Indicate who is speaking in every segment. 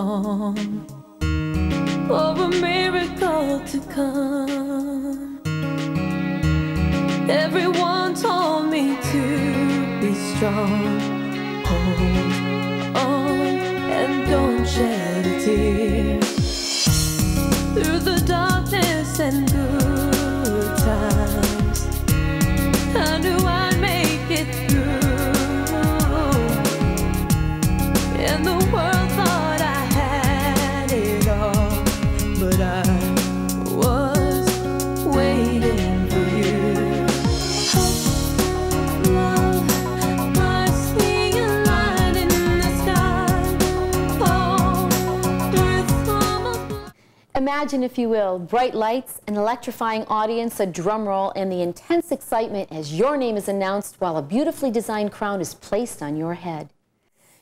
Speaker 1: song for a miracle to come. Everyone told me to be strong. Hold on and don't shed a tear. Through the darkness and good times, I knew I'd make it through. And the world thought I had it all, but I was waiting for you. Hush, love, I see a light in the sky. Oh, earth from above.
Speaker 2: Imagine, if you will, bright lights, an electrifying audience, a drum roll, and the intense excitement as your name is announced while a beautifully designed crown is placed on your head.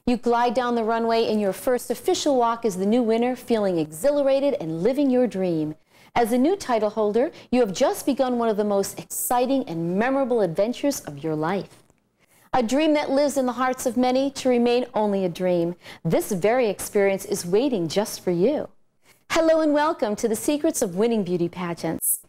Speaker 2: You glide down the runway in your first official walk as the new winner, feeling exhilarated and living your dream. As a new title holder, you have just begun one of the most exciting and memorable adventures of your life. A dream that lives in the hearts of many to remain only a dream. This very experience is waiting just for you. Hello and welcome to the Secrets of Winning Beauty Pageants.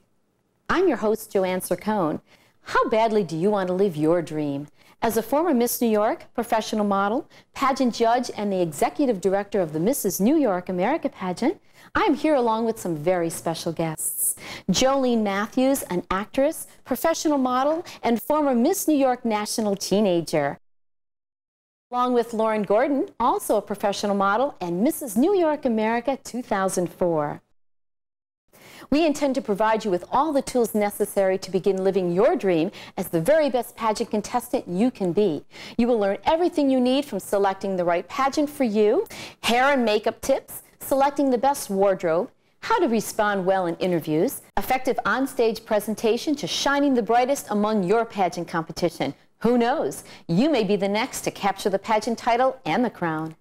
Speaker 2: I'm your host, Joanne Sircone. How badly do you want to live your dream? As a former Miss New York, professional model, pageant judge, and the executive director of the Mrs. New York America pageant, I'm here along with some very special guests. Jolene Matthews, an actress, professional model, and former Miss New York National Teenager. Along with Lauren Gordon, also a professional model, and Mrs. New York America 2004. We intend to provide you with all the tools necessary to begin living your dream as the very best pageant contestant you can be. You will learn everything you need, from selecting the right pageant for you, hair and makeup tips, selecting the best wardrobe, how to respond well in interviews, effective onstage presentation, to shining the brightest among your pageant competition. Who knows? You may be the next to capture the pageant title and the crown.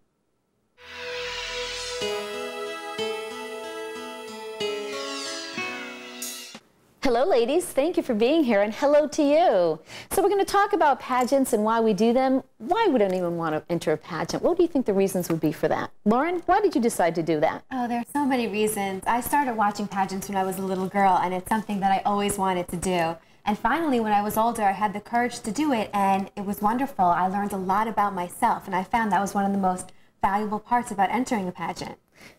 Speaker 2: Hello, ladies. Thank you for being here, and hello to you. So we're going to talk about pageants and why we do them. Why would anyone want to enter a pageant? What do you think the reasons would be for that? Lauren, why did you decide to do that?
Speaker 3: Oh, there are so many reasons. I started watching pageants when I was a little girl, and it's something that I always wanted to do. And finally, when I was older, I had the courage to do it, and it was wonderful. I learned a lot about myself, and I found that was one of the most valuable parts about entering a pageant.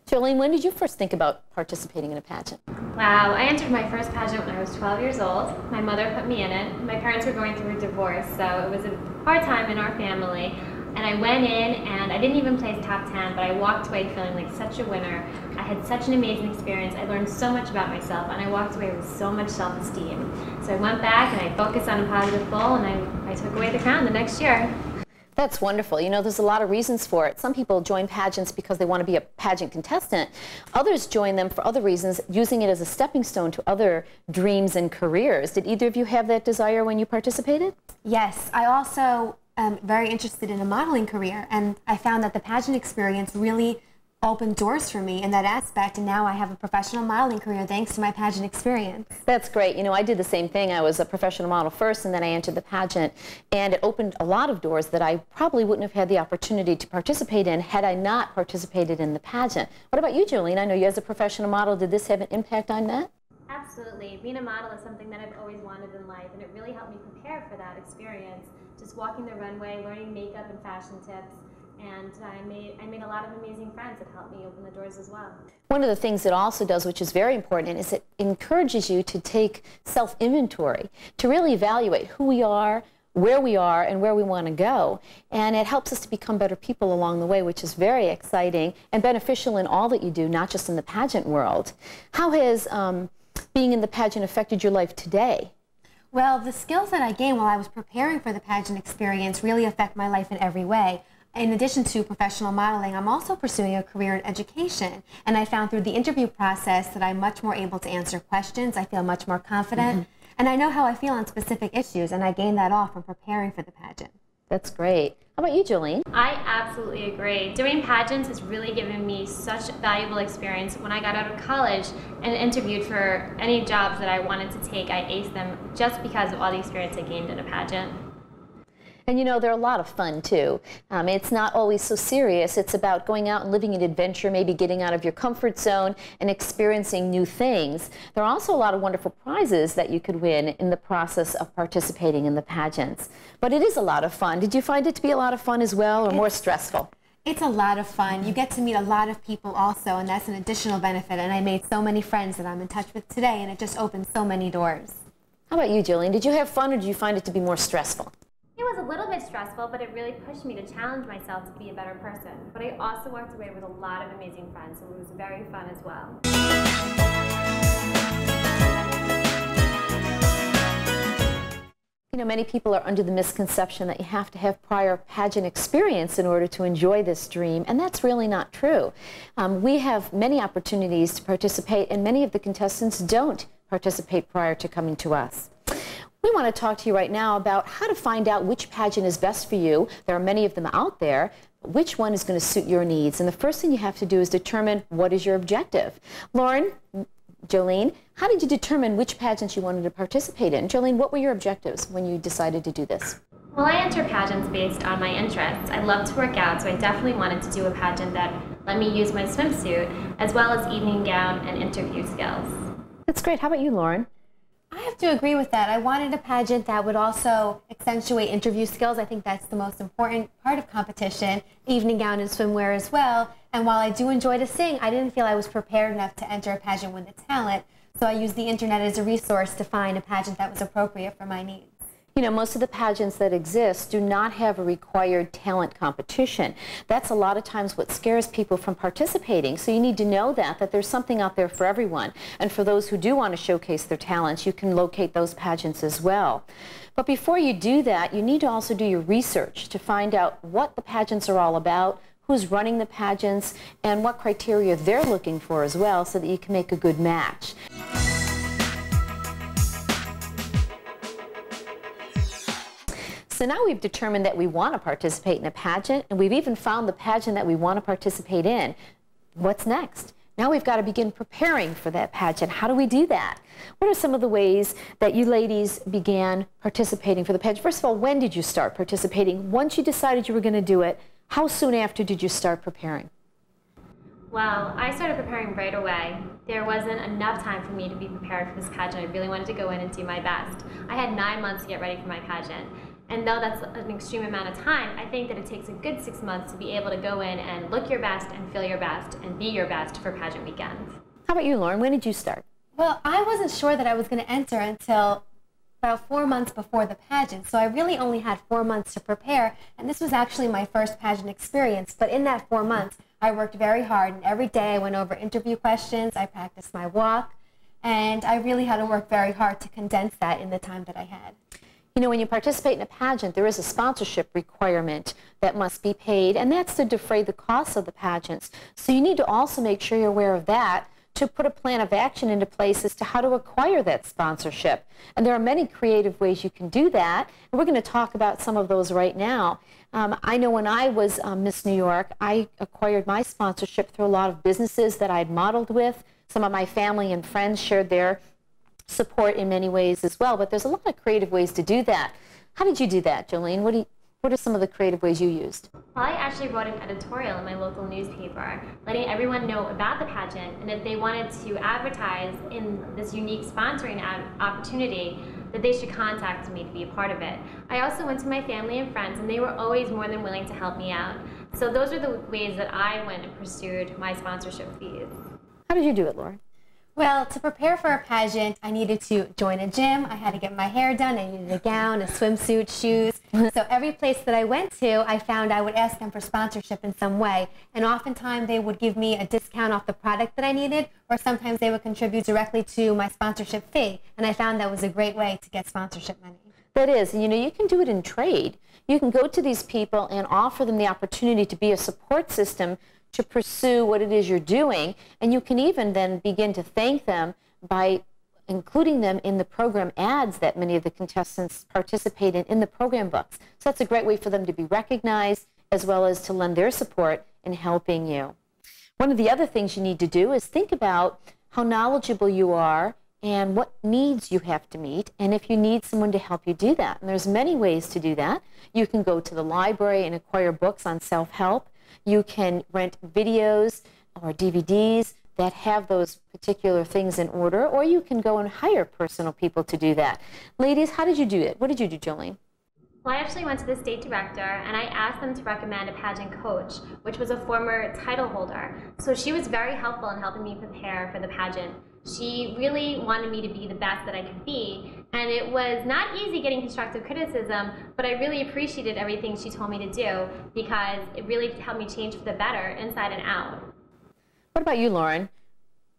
Speaker 2: Jolene, when did you first think about participating in a pageant?
Speaker 4: Wow, I entered my first pageant when I was 12 years old. My mother put me in it. My parents were going through a divorce, so it was a hard time in our family. And I went in, and I didn't even place top 10, but I walked away feeling like such a winner. I had such an amazing experience. I learned so much about myself, and I walked away with so much self-esteem. So I went back, and I focused on a positive goal, and I took away the crown the next year.
Speaker 2: That's wonderful. You know, there's a lot of reasons for it. Some people join pageants because they want to be a pageant contestant. Others join them for other reasons, using it as a stepping stone to other dreams and careers. Did either of you have that desire when you participated?
Speaker 3: Yes, I also am very interested in a modeling career, and I found that the pageant experience really opened doors for me in that aspect, and now I have a professional modeling career thanks to my pageant experience.
Speaker 2: That's great. You know, I did the same thing. I was a professional model first, and then I entered the pageant, and it opened a lot of doors that I probably wouldn't have had the opportunity to participate in had I not participated in the pageant. What about you, Jolene? I know you as a professional model. Did this have an impact on that?
Speaker 4: Absolutely. Being a model is something that I've always wanted in life, and it really helped me prepare for that experience. Just walking the runway, learning makeup and fashion tips. And I made a lot of amazing friends that helped me open the doors as well.
Speaker 2: One of the things it also does, which is very important, is it encourages you to take self-inventory, to really evaluate who we are, and where we want to go. And it helps us to become better people along the way, which is very exciting and beneficial in all that you do, not just in the pageant world. How has being in the pageant affected your life today?
Speaker 3: Well, the skills that I gained while I was preparing for the pageant experience really affect my life in every way. In addition to professional modeling, I'm also pursuing a career in education. And I found through the interview process that I'm much more able to answer questions. I feel much more confident. And I know how I feel on specific issues, and I gained that all from preparing for the pageant.
Speaker 2: That's great. How about you, Jolene?
Speaker 4: I absolutely agree. Doing pageants has really given me such valuable experience. When I got out of college and interviewed for any jobs that I wanted to take, I aced them just because of all the experience I gained in a pageant.
Speaker 2: And you know, they're a lot of fun too. It's not always so serious. It's about going out and living an adventure, maybe getting out of your comfort zone and experiencing new things. There are also a lot of wonderful prizes that you could win in the process of participating in the pageants. But it is a lot of fun. Did you find it to be a lot of fun as well, or more stressful?
Speaker 3: It's a lot of fun. You get to meet a lot of people also, and that's an additional benefit. And I made so many friends that I'm in touch with today, and it just opened so many doors.
Speaker 2: How about you, Jillian? Did you have fun, or did you find it to be more stressful?
Speaker 4: It was a little bit stressful, but it really pushed me to challenge myself to be a better person. But I also walked away with a lot of amazing friends, so it was very fun as well.
Speaker 2: You know, many people are under the misconception that you have to have prior pageant experience in order to enjoy this dream, and that's really not true. We have many opportunities to participate, and many of the contestants don't participate prior to coming to us. We want to talk to you right now about how to find out which pageant is best for you. There are many of them out there. Which one is going to suit your needs? And the first thing you have to do is determine what is your objective. Lauren, Jolene, how did you determine which pageants you wanted to participate in? Jolene, what were your objectives when you decided to do this?
Speaker 4: Well, I enter pageants based on my interests. I love to work out, so I definitely wanted to do a pageant that let me use my swimsuit, as well as evening gown and interview skills.
Speaker 2: That's great. How about you, Lauren?
Speaker 3: I have to agree with that. I wanted a pageant that would also accentuate interview skills. I think that's the most important part of competition, evening gown and swimwear as well. And while I do enjoy to sing, I didn't feel I was prepared enough to enter a pageant with the talent. So I used the internet as a resource to find a pageant that was appropriate for my needs.
Speaker 2: You know, most of the pageants that exist do not have a required talent competition. That's a lot of times what scares people from participating. So you need to know that there's something out there for everyone. And for those who do want to showcase their talents, you can locate those pageants as well. But before you do that, you need to also do your research to find out what the pageants are all about, who's running the pageants, and what criteria they're looking for as well, so that you can make a good match. So now we've determined that we want to participate in a pageant, and we've even found the pageant that we want to participate in. What's next? Now we've got to begin preparing for that pageant. How do we do that? What are some of the ways that you ladies began participating for the pageant? First of all, when did you start participating? Once you decided you were going to do it, how soon after did you start preparing?
Speaker 4: Well, I started preparing right away. There wasn't enough time for me to be prepared for this pageant. I really wanted to go in and do my best. I had 9 months to get ready for my pageant. And though that's an extreme amount of time, I think that it takes a good 6 months to be able to go in and look your best and feel your best and be your best for pageant weekend.
Speaker 2: How about you, Lauren? When did you start?
Speaker 3: Well, I wasn't sure that I was going to enter until about 4 months before the pageant, so I really only had 4 months to prepare, and this was actually my first pageant experience. But in that 4 months, I worked very hard, and every day I went over interview questions, I practiced my walk, and I really had to work very hard to condense that in the time that I had.
Speaker 2: You know, when you participate in a pageant, there is a sponsorship requirement that must be paid, and that's to defray the costs of the pageants. So you need to also make sure you're aware of that to put a plan of action into place as to how to acquire that sponsorship. And there are many creative ways you can do that, and we're going to talk about some of those right now. I know when I was Miss New York, I acquired my sponsorship through a lot of businesses that I'd modeled with. Some of my family and friends shared their support in many ways as well, but there's a lot of creative ways to do that. How did you do that, Jolene? What are some of the creative ways you used?
Speaker 4: Well, I actually wrote an editorial in my local newspaper, letting everyone know about the pageant, and if they wanted to advertise in this unique sponsoring opportunity, that they should contact me to be a part of it. I also went to my family and friends, and they were always more than willing to help me out. So those are the ways that I went and pursued my sponsorship fees.
Speaker 2: How did you do it, Lauren?
Speaker 3: Well, to prepare for a pageant, I needed to join a gym, I had to get my hair done, I needed a gown, a swimsuit, shoes. So every place that I went to, I found I would ask them for sponsorship in some way. And oftentimes they would give me a discount off the product that I needed, or sometimes they would contribute directly to my sponsorship fee. And I found that was a great way to get sponsorship money.
Speaker 2: That is, and you know, you can do it in trade. You can go to these people and offer them the opportunity to be a support system to pursue what it is you're doing, and you can even then begin to thank them by including them in the program ads that many of the contestants participate in the program books. So that's a great way for them to be recognized as well as to lend their support in helping you. One of the other things you need to do is think about how knowledgeable you are and what needs you have to meet, and if you need someone to help you do that. And there's many ways to do that. You can go to the library and acquire books on self-help. You can rent videos or DVDs that have those particular things in order, or you can go and hire personal people to do that. Ladies, how did you do it? What did you do, Jolene?
Speaker 4: Well, I actually went to the state director and I asked them to recommend a pageant coach, which was a former title holder. So she was very helpful in helping me prepare for the pageant. She really wanted me to be the best that I could be, and it was not easy getting constructive criticism, but I really appreciated everything she told me to do because it really helped me change for the better, inside and out.
Speaker 2: What about you, Lauren?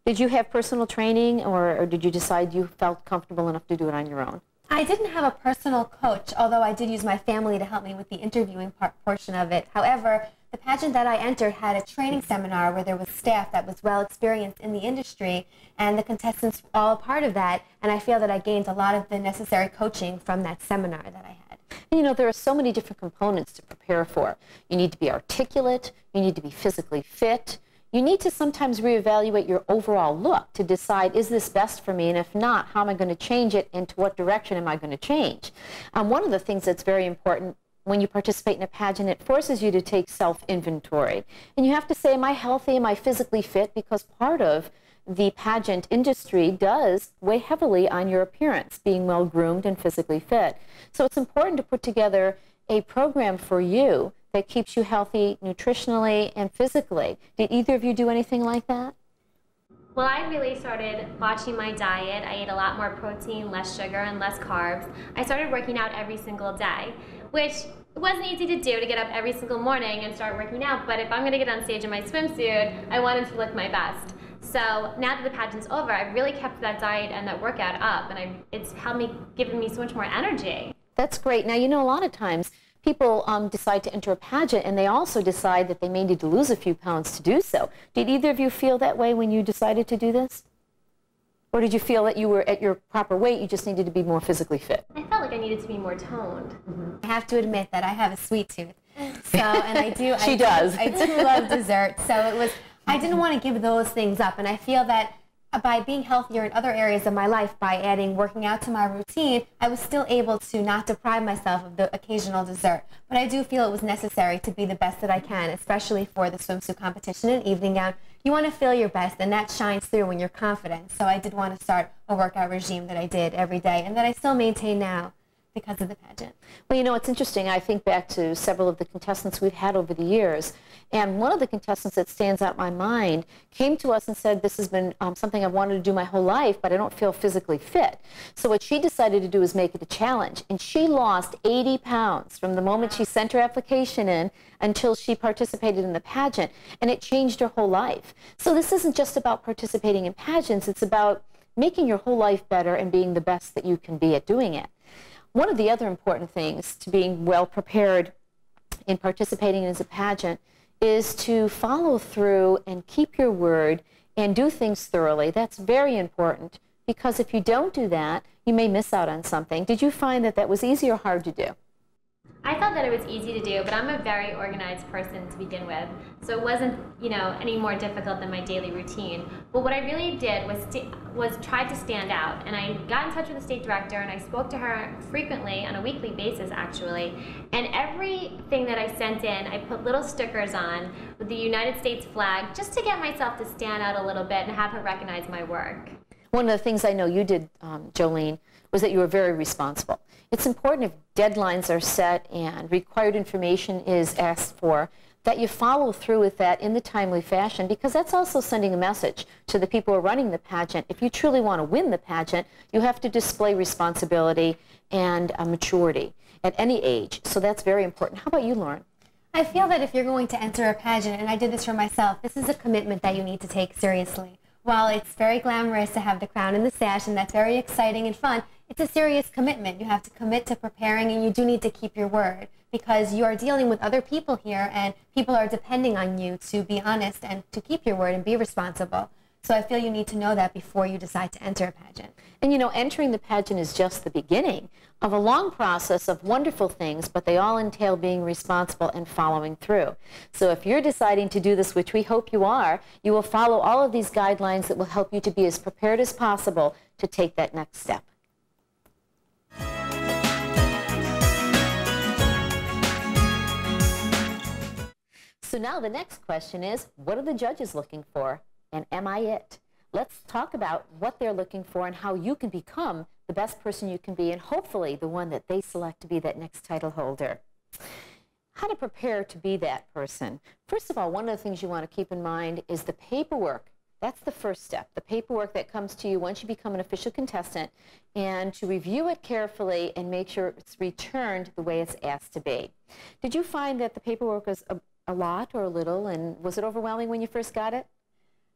Speaker 2: Did you have personal training, or did you decide you felt comfortable enough to do it on your own?
Speaker 3: I didn't have a personal coach, although I did use my family to help me with the interviewing portion of it. However, the pageant that I entered had a training seminar where there was staff that was well experienced in the industry, and the contestants were all a part of that, and I feel that I gained a lot of the necessary coaching from that seminar that I had.
Speaker 2: And you know, there are so many different components to prepare for. You need to be articulate, you need to be physically fit, you need to sometimes reevaluate your overall look to decide, is this best for me? And if not, how am I going to change it, and to what direction am I going to change? One of the things that's very important when you participate in a pageant, it forces you to take self-inventory. And you have to say, am I healthy? Am I physically fit? Because part of the pageant industry does weigh heavily on your appearance, being well-groomed and physically fit. So it's important to put together a program for you that keeps you healthy nutritionally and physically. Did either of you do anything like that?
Speaker 4: Well, I really started watching my diet. I ate a lot more protein, less sugar, and less carbs. I started working out every single day, which wasn't easy to do, to get up every single morning and start working out, but if I'm going to get on stage in my swimsuit, I wanted to look my best. So now that the pageant's over, I've really kept that diet and that workout up, and it's helped me, given me so much more energy.
Speaker 2: That's great. Now, you know, a lot of times people decide to enter a pageant, and they also decide that they may need to lose a few pounds to do so. Did either of you feel that way when you decided to do this? Or did you feel that you were at your proper weight, you just needed to be more physically fit?
Speaker 4: I felt like I needed to be more toned.
Speaker 3: I have to admit that I have a sweet tooth. So, and I do.
Speaker 2: She does.
Speaker 3: I do love dessert. So it was, I didn't want to give those things up. And I feel that by being healthier in other areas of my life, by adding working out to my routine, I was still able to not deprive myself of the occasional dessert. But I do feel it was necessary to be the best that I can, especially for the swimsuit competition and evening gown. You want to feel your best, and that shines through when you're confident. So I did want to start a workout regime that I did every day, and that I still maintain now because of the pageant.
Speaker 2: Well, you know, it's interesting. I think back to several of the contestants we've had over the years, and one of the contestants that stands out in my mind came to us and said, this has been something I've wanted to do my whole life, but I don't feel physically fit. So what she decided to do is make it a challenge, and she lost 80 pounds from the moment she sent her application in until she participated in the pageant, and it changed her whole life. So this isn't just about participating in pageants, it's about making your whole life better and being the best that you can be at doing it. One of the other important things to being well prepared in participating in a pageant is to follow through and keep your word and do things thoroughly. That's very important, because if you don't do that, you may miss out on something. Did you find that that was easy or hard to do?
Speaker 4: I thought that it was easy to do, but I'm a very organized person to begin with, so it wasn't, you know, any more difficult than my daily routine. But what I really did was try to stand out, and I got in touch with the state director, and I spoke to her frequently on a weekly basis, actually. And everything that I sent in, I put little stickers on with the United States flag, just to get myself to stand out a little bit and have her recognize my work.
Speaker 2: One of the things I know you did, Jolene, was that you were very responsible. It's important, if deadlines are set and required information is asked for, that you follow through with that in the timely fashion, because that's also sending a message to the people who are running the pageant. If you truly want to win the pageant, you have to display responsibility and maturity at any age. So that's very important. How about you, Lauren?
Speaker 3: I feel that if you're going to enter a pageant, and I did this for myself, this is a commitment that you need to take seriously. While it's very glamorous to have the crown and the sash, and that's very exciting and fun, it's a serious commitment. You have to commit to preparing, and you do need to keep your word, because you are dealing with other people here, and people are depending on you to be honest and to keep your word and be responsible. So I feel you need to know that before you decide to enter a pageant.
Speaker 2: And you know, entering the pageant is just the beginning of a long process of wonderful things, but they all entail being responsible and following through. So if you're deciding to do this, which we hope you are, you will follow all of these guidelines that will help you to be as prepared as possible to take that next step. So now the next question is, what are the judges looking for? And am I it? Let's talk about what they're looking for and how you can become the best person you can be, and hopefully the one that they select to be that next title holder. How to prepare to be that person. First of all, one of the things you want to keep in mind is the paperwork. That's the first step, the paperwork that comes to you once you become an official contestant, and to review it carefully and make sure it's returned the way it's asked to be. Did you find that the paperwork was a lot or a little, and was it overwhelming when you first got it?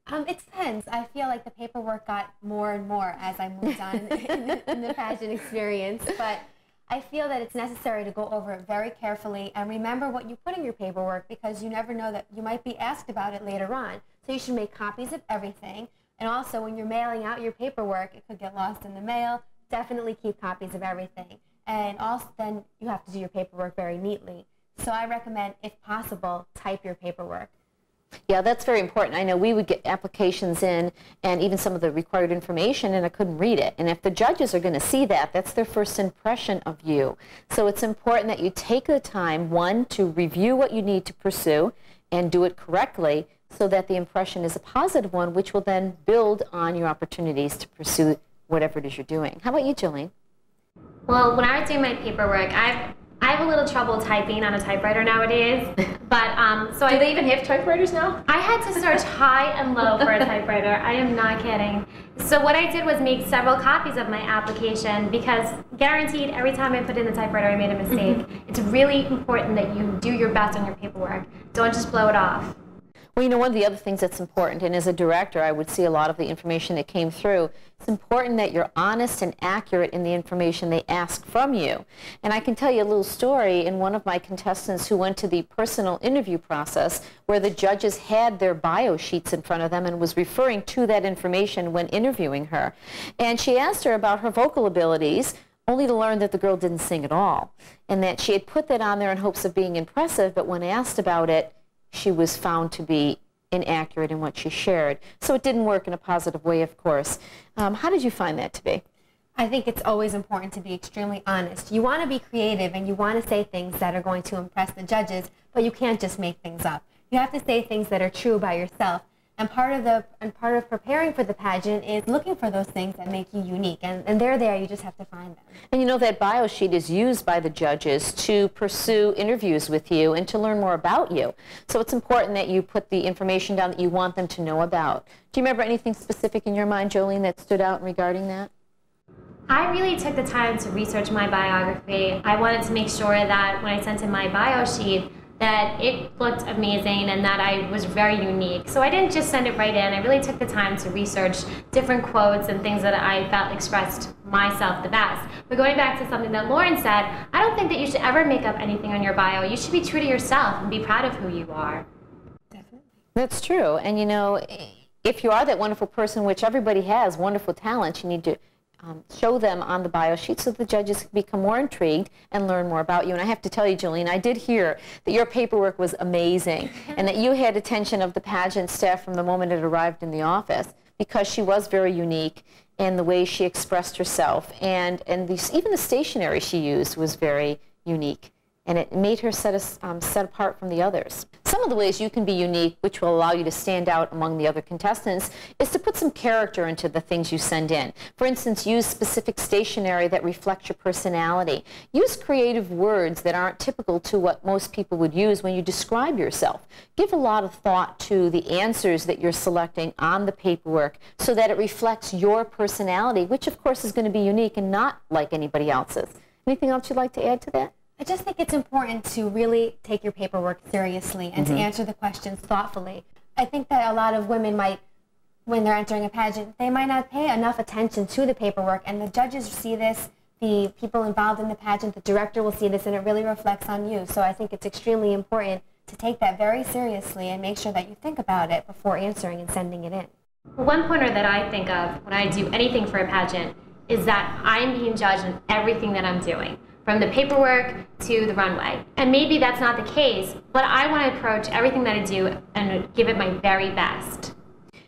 Speaker 3: It depends. I feel like the paperwork got more and more as I moved on in the pageant experience, but I feel that it's necessary to go over it very carefully and remember what you put in your paperwork, because you never know that you might be asked about it later on. So you should make copies of everything, and also when you're mailing out your paperwork, it could get lost in the mail. Definitely keep copies of everything, and also then you have to do your paperwork very neatly. So I recommend, if possible, type your paperwork.
Speaker 2: Yeah, that's very important. I know we would get applications in and even some of the required information, and I couldn't read it. And if the judges are going to see that, that's their first impression of you. So it's important that you take the time, one, to review what you need to pursue and do it correctly so that the impression is a positive one, which will then build on your opportunities to pursue whatever it is you're doing. How about you, Jolene?
Speaker 4: Well, when I was doing my paperwork, I have a little trouble typing on a typewriter nowadays, but so
Speaker 5: Do they even have typewriters now?
Speaker 4: I had to search high and low for a typewriter. I am not kidding. So what I did was make several copies of my application, because guaranteed every time I put in the typewriter I made a mistake. It's really important that you do your best on your paperwork. Don't just blow it off.
Speaker 2: Well, you know, one of the other things that's important, and as a director, I would see a lot of the information that came through, it's important that you're honest and accurate in the information they ask from you. And I can tell you a little story in one of my contestants who went to the personal interview process where the judges had their bio sheets in front of them and was referring to that information when interviewing her. And she asked her about her vocal abilities, only to learn that the girl didn't sing at all, and that she had put that on there in hopes of being impressive, but when asked about it, she was found to be inaccurate in what she shared. So it didn't work in a positive way, of course. How did you find that to be?
Speaker 3: I think it's always important to be extremely honest. You want to be creative and you want to say things that are going to impress the judges, but you can't just make things up. You have to say things that are true about yourself. And part of preparing for the pageant is looking for those things that make you unique. And they're there, you just have to find them.
Speaker 2: And you know, that bio sheet is used by the judges to pursue interviews with you and to learn more about you. So it's important that you put the information down that you want them to know about. Do you remember anything specific in your mind, Jolene, that stood out regarding that?
Speaker 4: I really took the time to research my biography. I wanted to make sure that when I sent in my bio sheet, that it looked amazing and that I was very unique. So I didn't just send it right in. I really took the time to research different quotes and things that I felt expressed myself the best. But going back to something that Lauren said, I don't think that you should ever make up anything on your bio. You should be true to yourself and be proud of who you are.
Speaker 3: Definitely.
Speaker 2: That's true. And you know, if you are that wonderful person, which everybody has wonderful talents, you need to show them on the bio sheet so the judges can become more intrigued and learn more about you. And I have to tell you, Jolene, I did hear that your paperwork was amazing and that you had attention of the pageant staff from the moment it arrived in the office, because she was very unique in the way she expressed herself, and even the stationery she used was very unique, and it made her set apart from the others. Some of the ways you can be unique, which will allow you to stand out among the other contestants, is to put some character into the things you send in. For instance, use specific stationery that reflects your personality. Use creative words that aren't typical to what most people would use when you describe yourself. Give a lot of thought to the answers that you're selecting on the paperwork so that it reflects your personality, which of course is going to be unique and not like anybody else's. Anything else you'd like to add to that?
Speaker 3: I just think it's important to really take your paperwork seriously and to answer the questions thoughtfully. I think that a lot of women might, when they're entering a pageant, they might not pay enough attention to the paperwork, and the judges see this, the people involved in the pageant, the director will see this, and it really reflects on you. So I think it's extremely important to take that very seriously and make sure that you think about it before answering and sending it in.
Speaker 4: One pointer that I think of when I do anything for a pageant is that I'm being judged on everything that I'm doing, from the paperwork to the runway. And maybe that's not the case, but I want to approach everything that I do and give it my very best.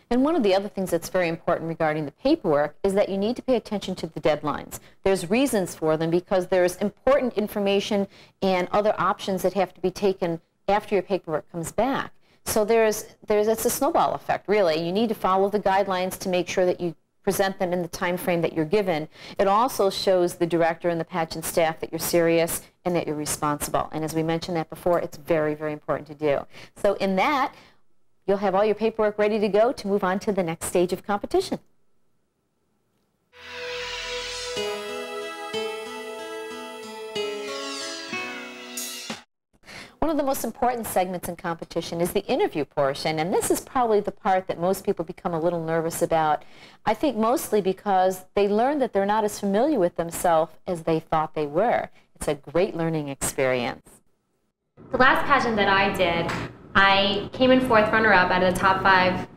Speaker 2: And one of the other things that's very important regarding the paperwork is that you need to pay attention to the deadlines. There's reasons for them because there's important information and other options that have to be taken after your paperwork comes back. So it's a snowball effect, really. You need to follow the guidelines to make sure that you present them in the time frame that you're given. It also shows the director and the pageant staff that you're serious and that you're responsible. And as we mentioned that before, it's very, very important to do. So in that, you'll have all your paperwork ready to go to move on to the next stage of competition. One of the most important segments in competition is the interview portion, and this is probably the part that most people become a little nervous about. I think mostly because they learn that they're not as familiar with themselves as they thought they were. It's a great learning experience.
Speaker 4: The last pageant that I did, I came in 4th runner-up out of the top 5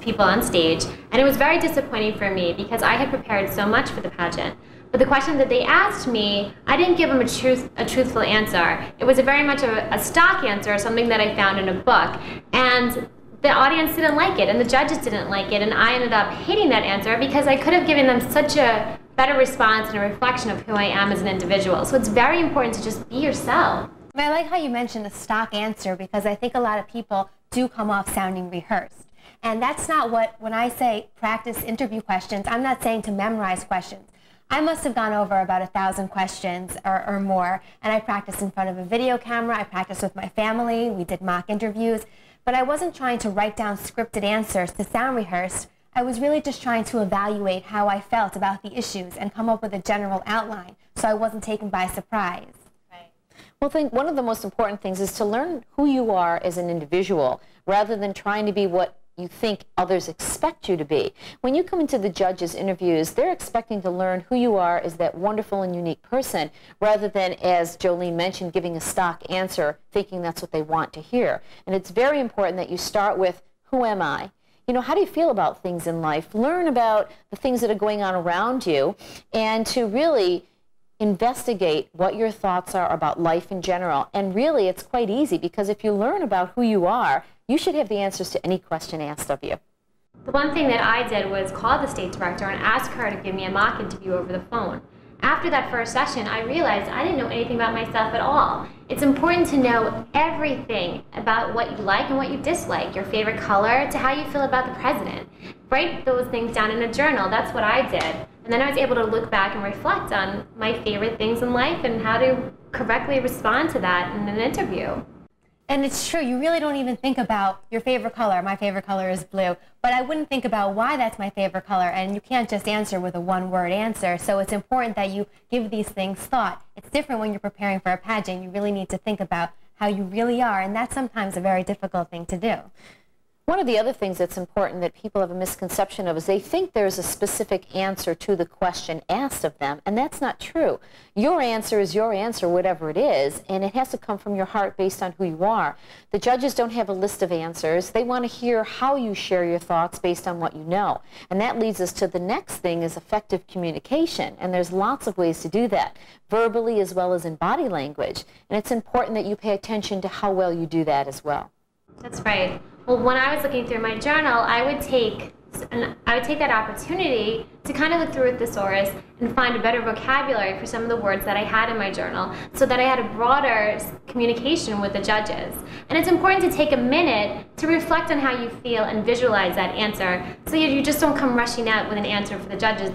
Speaker 4: people on stage, and it was very disappointing for me because I had prepared so much for the pageant. But the question that they asked me, I didn't give them a truthful answer. It was very much a stock answer, something that I found in a book. And the audience didn't like it, and the judges didn't like it, and I ended up hating that answer because I could have given them such a better response and a reflection of who I am as an individual. So it's very important to just be yourself.
Speaker 3: I like how you mentioned the stock answer because I think a lot of people do come off sounding rehearsed. And that's not when I say practice interview questions, I'm not saying to memorize questions. I must have gone over about 1,000 questions or more, and I practiced in front of a video camera, I practiced with my family, we did mock interviews, but I wasn't trying to write down scripted answers to sound rehearsed. I was really just trying to evaluate how I felt about the issues and come up with a general outline so I wasn't taken by surprise.
Speaker 2: Well, I think one of the most important things is to learn who you are as an individual rather than trying to be what you think others expect you to be. When you come into the judges' interviews, they're expecting to learn who you are as that wonderful and unique person rather than, as Jolene mentioned, giving a stock answer thinking that's what they want to hear. And it's very important that you start with, who am I? You know, how do you feel about things in life? Learn about the things that are going on around you and to really investigate what your thoughts are about life in general. And really, it's quite easy because if you learn about who you are, you should have the answers to any question asked of you.
Speaker 4: The one thing that I did was call the state director and ask her to give me a mock interview over the phone. After that first session, I realized I didn't know anything about myself at all. It's important to know everything about what you like and what you dislike, your favorite color, to how you feel about the president. Write those things down in a journal. That's what I did. And then I was able to look back and reflect on my favorite things in life and how to correctly respond to that in an interview.
Speaker 3: And it's true, you really don't even think about your favorite color. My favorite color is blue. But I wouldn't think about why that's my favorite color, and you can't just answer with a one-word answer. So it's important that you give these things thought. It's different when you're preparing for a pageant. You really need to think about how you really are, and that's sometimes a very difficult thing to do.
Speaker 2: One of the other things that's important that people have a misconception of is they think there's a specific answer to the question asked of them, and that's not true. Your answer is your answer, whatever it is, and it has to come from your heart based on who you are. The judges don't have a list of answers. They want to hear how you share your thoughts based on what you know. And that leads us to the next thing is effective communication, and there's lots of ways to do that, verbally as well as in body language. And it's important that you pay attention to how well you do that as well.
Speaker 4: That's right. Well, when I was looking through my journal, I would take that opportunity to kind of look through a thesaurus and find a better vocabulary for some of the words that I had in my journal so that I had a broader communication with the judges. And it's important to take a minute to reflect on how you feel and visualize that answer so you just don't come rushing out with an answer for the judges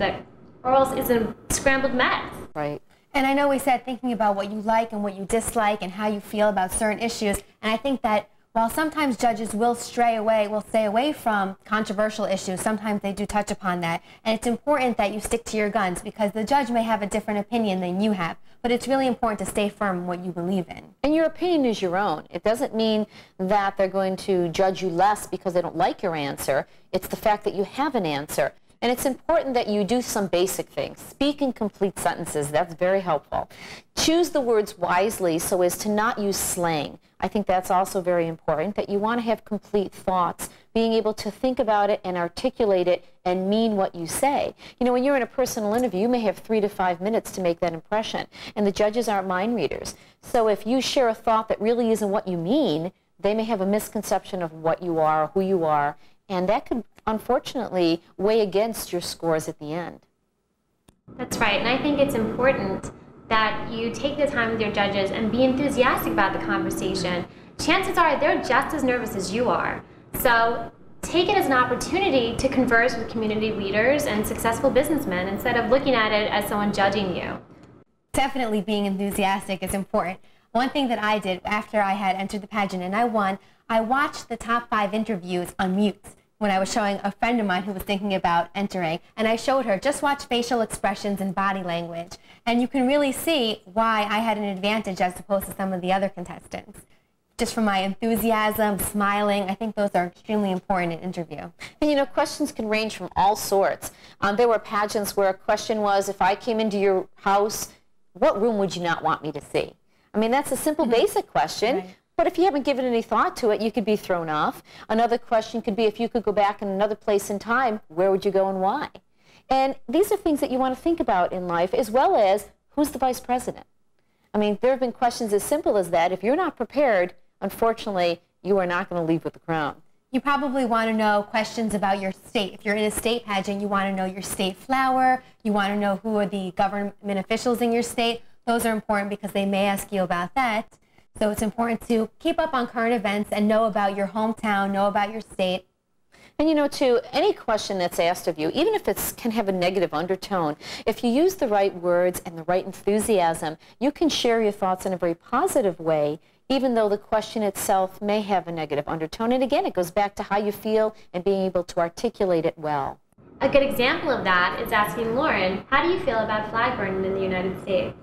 Speaker 4: or else it's a scrambled mess.
Speaker 2: Right.
Speaker 3: And I know we said thinking about what you like and what you dislike and how you feel about certain issues, and I think that while sometimes judges will stay away from controversial issues, sometimes they do touch upon that. And it's important that you stick to your guns because the judge may have a different opinion than you have. But it's really important to stay firm in what you believe in.
Speaker 2: And your opinion is your own. It doesn't mean that they're going to judge you less because they don't like your answer. It's the fact that you have an answer. And it's important that you do some basic things. Speak in complete sentences. That's very helpful. Choose the words wisely so as to not use slang. I think that's also very important, that you want to have complete thoughts, being able to think about it and articulate it and mean what you say. You know, when you're in a personal interview, you may have 3 to 5 minutes to make that impression, and the judges aren't mind readers. So if you share a thought that really isn't what you mean, they may have a misconception of what you are, who you are, and that could unfortunately weigh against your scores at the end.
Speaker 4: That's right, and I think it's important that you take the time with your judges and be enthusiastic about the conversation. Chances are they're just as nervous as you are. So take it as an opportunity to converse with community leaders and successful businessmen instead of looking at it as someone judging you.
Speaker 3: Definitely being enthusiastic is important. One thing that I did after I had entered the pageant and I won, I watched the top 5 interviews on mute when I was showing a friend of mine who was thinking about entering, and I showed her, just watch facial expressions and body language, and you can really see why I had an advantage as opposed to some of the other contestants. Just from my enthusiasm, smiling, I think those are extremely important in an interview.
Speaker 2: And you know, questions can range from all sorts. There were pageants where a question was, if I came into your house, what room would you not want me to see? I mean, that's a simple, basic question. Right. But if you haven't given any thought to it, you could be thrown off. Another question could be, if you could go back in another place in time, where would you go and why? And these are things that you want to think about in life, as well as, who's the vice president? I mean, there have been questions as simple as that. If you're not prepared, unfortunately, you are not going to leave with the crown.
Speaker 3: You probably want to know questions about your state. If you're in a state pageant, you want to know your state flower. You want to know who are the government officials in your state. Those are important because they may ask you about that. So it's important to keep up on current events and know about your hometown, know about your state.
Speaker 2: And you know, too, any question that's asked of you, even if it can have a negative undertone, if you use the right words and the right enthusiasm, you can share your thoughts in a very positive way, even though the question itself may have a negative undertone. And again, it goes back to how you feel and being able to articulate it well.
Speaker 4: A good example of that is asking Lauren, how do you feel about flag burning in the United States?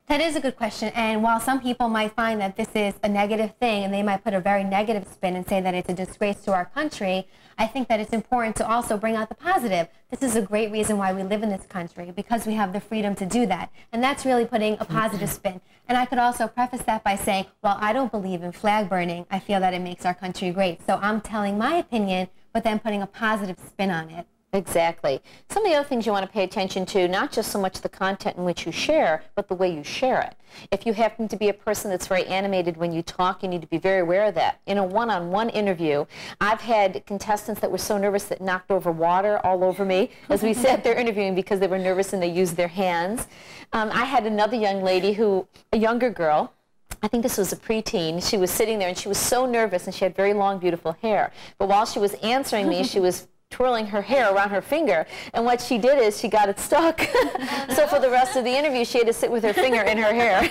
Speaker 3: That is a good question, and while some people might find that this is a negative thing and they might put a very negative spin and say that it's a disgrace to our country, I think that it's important to also bring out the positive. This is a great reason why we live in this country, because we have the freedom to do that, and that's really putting a positive spin. And I could also preface that by saying, well, I don't believe in flag burning. I feel that it makes our country great, so I'm telling my opinion, but then putting a positive spin on it.
Speaker 2: Exactly. Some of the other things you want to pay attention to, not just so much the content in which you share, but the way you share it. If you happen to be a person that's very animated when you talk, you need to be very aware of that. In a one-on-one interview, I've had contestants that were so nervous that knocked over water all over me as we sat there interviewing because they were nervous and they used their hands. I had another young lady a younger girl, I think this was a preteen. She was sitting there and she was so nervous and she had very long, beautiful hair. But while she was answering me, she was twirling her hair around her finger, and what she did is she got it stuck. So for the rest of the interview, she had to sit with her finger in her hair.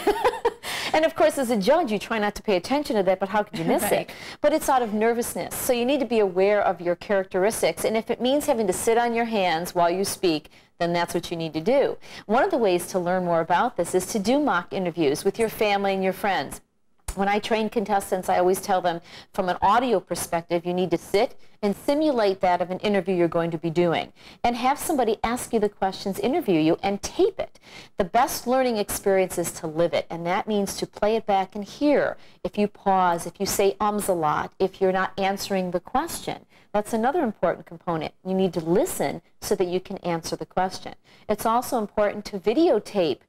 Speaker 2: And of course, as a judge, you try not to pay attention to that, but how could you miss it? But it's out of nervousness. So you need to be aware of your characteristics, and if it means having to sit on your hands while you speak, then that's what you need to do. One of the ways to learn more about this is to do mock interviews with your family and your friends. When I train contestants, I always tell them, from an audio perspective, you need to sit and simulate that of an interview you're going to be doing. And have somebody ask you the questions, interview you, and tape it. The best learning experience is to live it, and that means to play it back and hear. If you pause, if you say ums a lot, if you're not answering the question. That's another important component. You need to listen so that you can answer the question. It's also important to videotape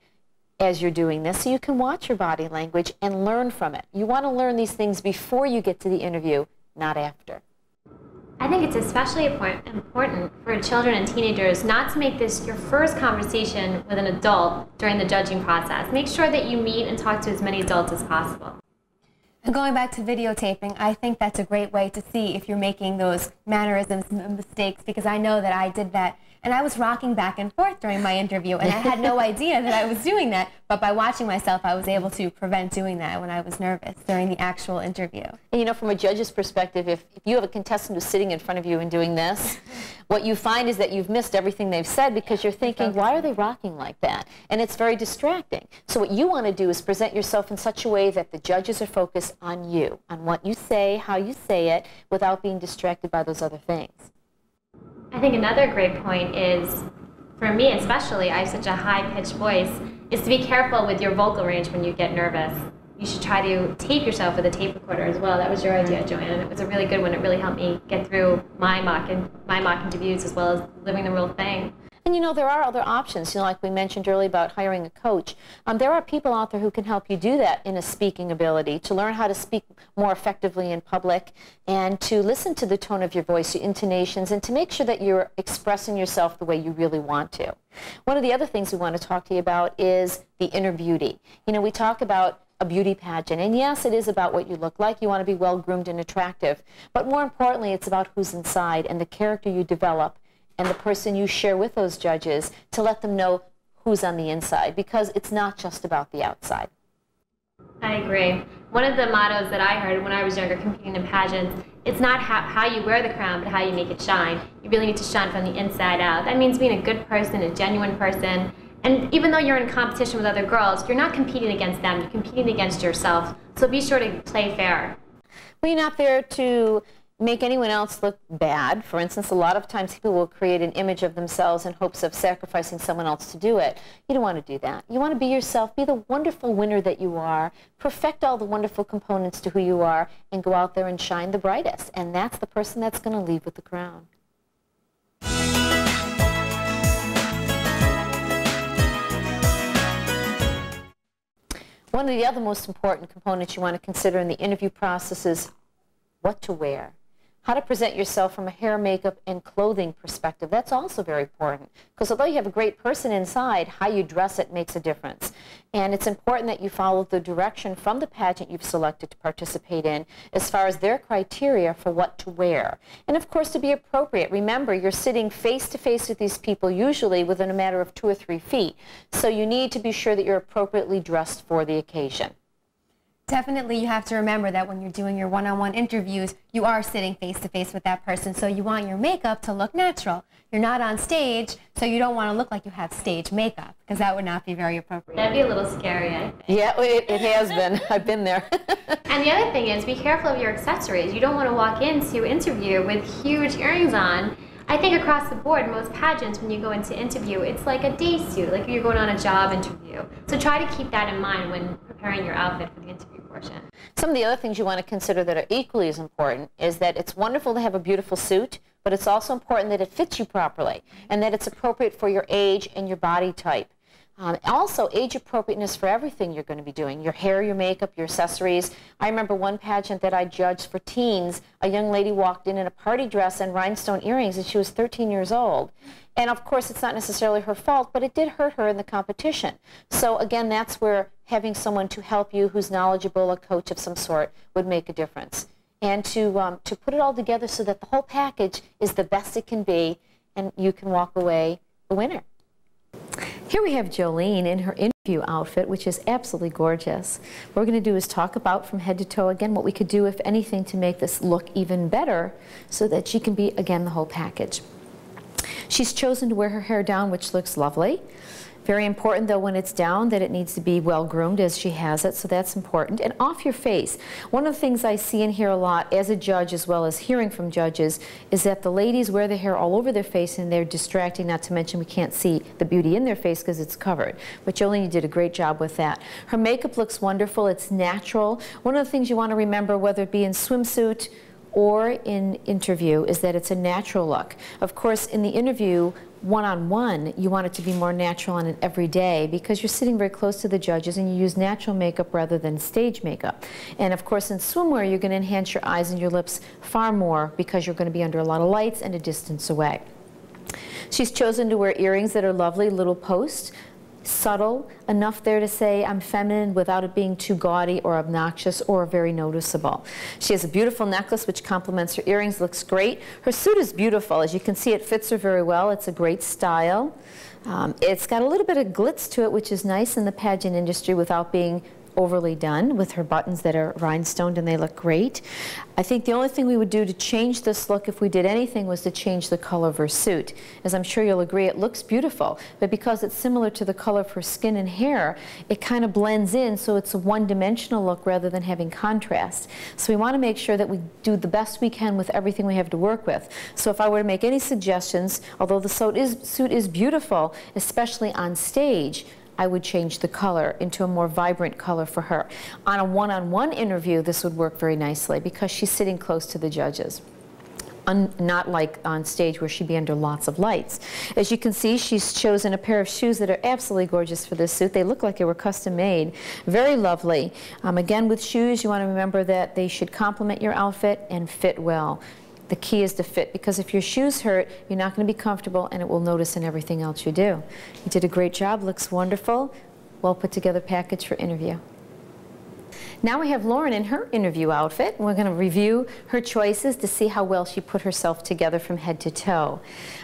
Speaker 2: as you're doing this, so you can watch your body language and learn from it. You want to learn these things before you get to the interview, not after.
Speaker 4: I think it's especially important for children and teenagers not to make this your first conversation with an adult during the judging process. Make sure that you meet and talk to as many adults as possible.
Speaker 3: And going back to videotaping, I think that's a great way to see if you're making those mannerisms and mistakes, because I know that I did that. And I was rocking back and forth during my interview, and I had no idea that I was doing that. But by watching myself, I was able to prevent doing that when I was nervous during the actual interview.
Speaker 2: And you know, from a judge's perspective, if you have a contestant who's sitting in front of you and doing this, what you find is that you've missed everything they've said because you're thinking, why are they rocking like that? And it's very distracting. So what you want to do is present yourself in such a way that the judges are focused on you, on what you say, how you say it, without being distracted by those other things.
Speaker 4: I think another great point is, for me especially, I have such a high-pitched voice, is to be careful with your vocal range when you get nervous. you should try to tape yourself with a tape recorder as well. That was your idea, Joanne. It was a really good one. It really helped me get through my mock interviews as well as living the real thing.
Speaker 2: And you know, there are other options, you know, like we mentioned earlier about hiring a coach. There are people out there who can help you do that in a speaking ability, to learn how to speak more effectively in public and to listen to the tone of your voice, your intonations, and to make sure that you're expressing yourself the way you really want to. One of the other things we want to talk to you about is the inner beauty. You know, we talk about a beauty pageant, and yes, it is about what you look like. You want to be well-groomed and attractive, but more importantly, it's about who's inside and the character you develop and the person you share with those judges to let them know who's on the inside, because it's not just about the outside.
Speaker 4: I agree. One of the mottos that I heard when I was younger competing in pageants, it's not how you wear the crown, but how you make it shine. You really need to shine from the inside out. That means being a good person, a genuine person. And even though you're in competition with other girls, you're not competing against them, you're competing against yourself. So be sure to play fair.
Speaker 2: Well, you're not there to make anyone else look bad. For instance, a lot of times people will create an image of themselves in hopes of sacrificing someone else to do it. You don't want to do that. You want to be yourself, be the wonderful winner that you are, perfect all the wonderful components to who you are, and go out there and shine the brightest. And that's the person that's going to leave with the crown. One of the other most important components you want to consider in the interview process is what to wear. How to present yourself from a hair, makeup, and clothing perspective. That's also very important, because although you have a great person inside, how you dress it makes a difference. And it's important that you follow the direction from the pageant you've selected to participate in as far as their criteria for what to wear. And of course, to be appropriate. Remember, you're sitting face to face with these people, usually within a matter of 2 or 3 feet. So you need to be sure that you're appropriately dressed for the occasion.
Speaker 3: Definitely, you have to remember that when you're doing your one-on-one interviews, you are sitting face-to-face with that person, so you want your makeup to look natural. You're not on stage, so you don't want to look like you have stage makeup, because that would not be very appropriate.
Speaker 4: That'd be a little scary, I think.
Speaker 2: Yeah, it has been. I've been there.
Speaker 4: And the other thing is, be careful of your accessories. You don't want to walk into an interview with huge earrings on. I think across the board, most pageants, when you go into interview, it's like a day suit, like you're going on a job interview. So try to keep that in mind when preparing your outfit for the interview portion.
Speaker 2: Some of the other things you want to consider that are equally as important is that it's wonderful to have a beautiful suit, but it's also important that it fits you properly and that it's appropriate for your age and your body type. Also, age appropriateness for everything you're going to be doing, your hair, your makeup, your accessories. I remember one pageant that I judged for teens. A young lady walked in a party dress and rhinestone earrings, and she was 13 years old. And of course, it's not necessarily her fault, but it did hurt her in the competition. So again, that's where having someone to help you who's knowledgeable, a coach of some sort, would make a difference. And to put it all together so that the whole package is the best it can be, and you can walk away a winner. Here we have Jolene in her interview outfit, which is absolutely gorgeous. What we're going to do is talk about from head to toe again what we could do, if anything, to make this look even better so that she can be, again, the whole package. She's chosen to wear her hair down, which looks lovely. Very important, though, when it's down, that it needs to be well groomed as she has it, so that's important. And off your face. One of the things I see and hear a lot as a judge, as well as hearing from judges, is that the ladies wear their hair all over their face and they're distracting, not to mention we can't see the beauty in their face because it's covered. But Jolene, you did a great job with that. Her makeup looks wonderful. It's natural. One of the things you want to remember, whether it be in swimsuit or in interview, is that it's a natural look. Of course, in the interview, one-on-one, you want it to be more natural on an everyday, because you're sitting very close to the judges and you use natural makeup rather than stage makeup. And of course, in swimwear, you're going to enhance your eyes and your lips far more because you're going to be under a lot of lights and a distance away. She's chosen to wear earrings that are lovely, little posts, subtle, enough there to say I'm feminine without it being too gaudy or obnoxious or very noticeable. She has a beautiful necklace which complements her earrings, looks great. Her suit is beautiful. As you can see, it fits her very well. It's a great style. It's got a little bit of glitz to it, which is nice in the pageant industry without being overly done, with her buttons that are rhinestoned and they look great. I think the only thing we would do to change this look, if we did anything, was to change the color of her suit. As I'm sure you'll agree, it looks beautiful, but because it's similar to the color of her skin and hair, it kind of blends in, so it's a one-dimensional look rather than having contrast. So we want to make sure that we do the best we can with everything we have to work with. So if I were to make any suggestions, although the suit is beautiful, especially on stage, I would change the color into a more vibrant color for her. On a one-on-one interview, this would work very nicely because she's sitting close to the judges. Not like on stage where she'd be under lots of lights. As you can see, she's chosen a pair of shoes that are absolutely gorgeous for this suit. They look like they were custom made. Very lovely. Again, with shoes, you want to remember that they should complement your outfit and fit well. The key is to fit, because if your shoes hurt, you're not going to be comfortable, and it will notice in everything else you do. You did a great job. Looks wonderful. Well put together package for interview. Now we have Lauren in her interview outfit. We're going to review her choices to see how well she put herself together from head to toe.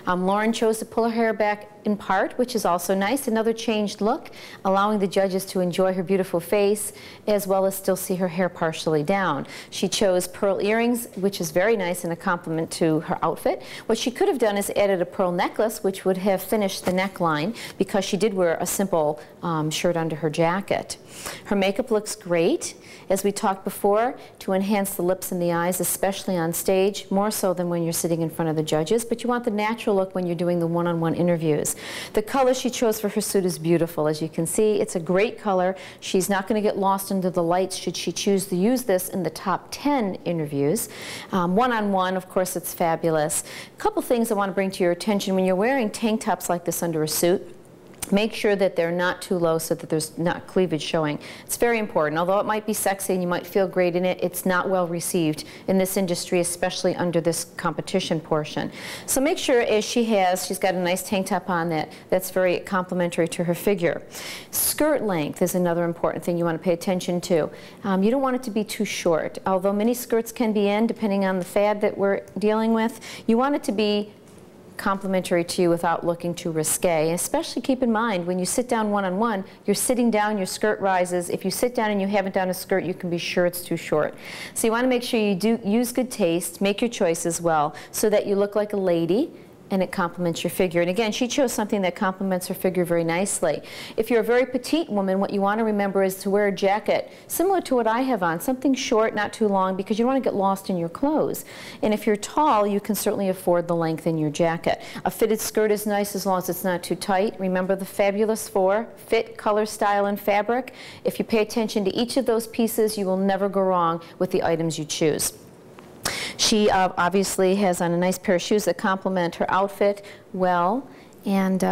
Speaker 2: Lauren chose to pull her hair back in part, which is also nice. Another changed look, allowing the judges to enjoy her beautiful face as well as still see her hair partially down. She chose pearl earrings, which is very nice and a compliment to her outfit. What she could have done is added a pearl necklace, which would have finished the neckline, because she did wear a simple shirt under her jacket. Her makeup looks great, as we talked before, to enhance the lips and the eyes, especially on stage, more so than when you're sitting in front of the judges, but you want the natural look when you're doing the one-on-one interviews. The color she chose for her suit is beautiful. As you can see, it's a great color. She's not going to get lost under the lights should she choose to use this in the top 10 interviews. One-on-one, of course, it's fabulous. A couple things I want to bring to your attention. When you're wearing tank tops like this under a suit, make sure that they're not too low so that there's not cleavage showing. It's very important. Although it might be sexy and you might feel great in it, it's not well received in this industry, especially under this competition portion. So make sure, as she's got a nice tank top on that's very complimentary to her figure. Skirt length is another important thing you want to pay attention to. You don't want it to be too short. Although mini skirts can be in, depending on the fad that we're dealing with, you want it to be complementary to you without looking too risque. And especially keep in mind, when you sit down one-on-one, you're sitting down, your skirt rises. If you sit down and you haven't done a skirt, you can be sure it's too short. So you want to make sure you do use good taste, make your choices well, so that you look like a lady and it complements your figure. And again, she chose something that complements her figure very nicely. If you're a very petite woman, what you want to remember is to wear a jacket similar to what I have on, something short, not too long, because you don't want to get lost in your clothes. And if you're tall, you can certainly afford the length in your jacket. A fitted skirt is nice as long as it's not too tight. Remember the fabulous four: fit, color, style, and fabric. If you pay attention to each of those pieces, you will never go wrong with the items you choose. She obviously has on a nice pair of shoes that complement her outfit well, and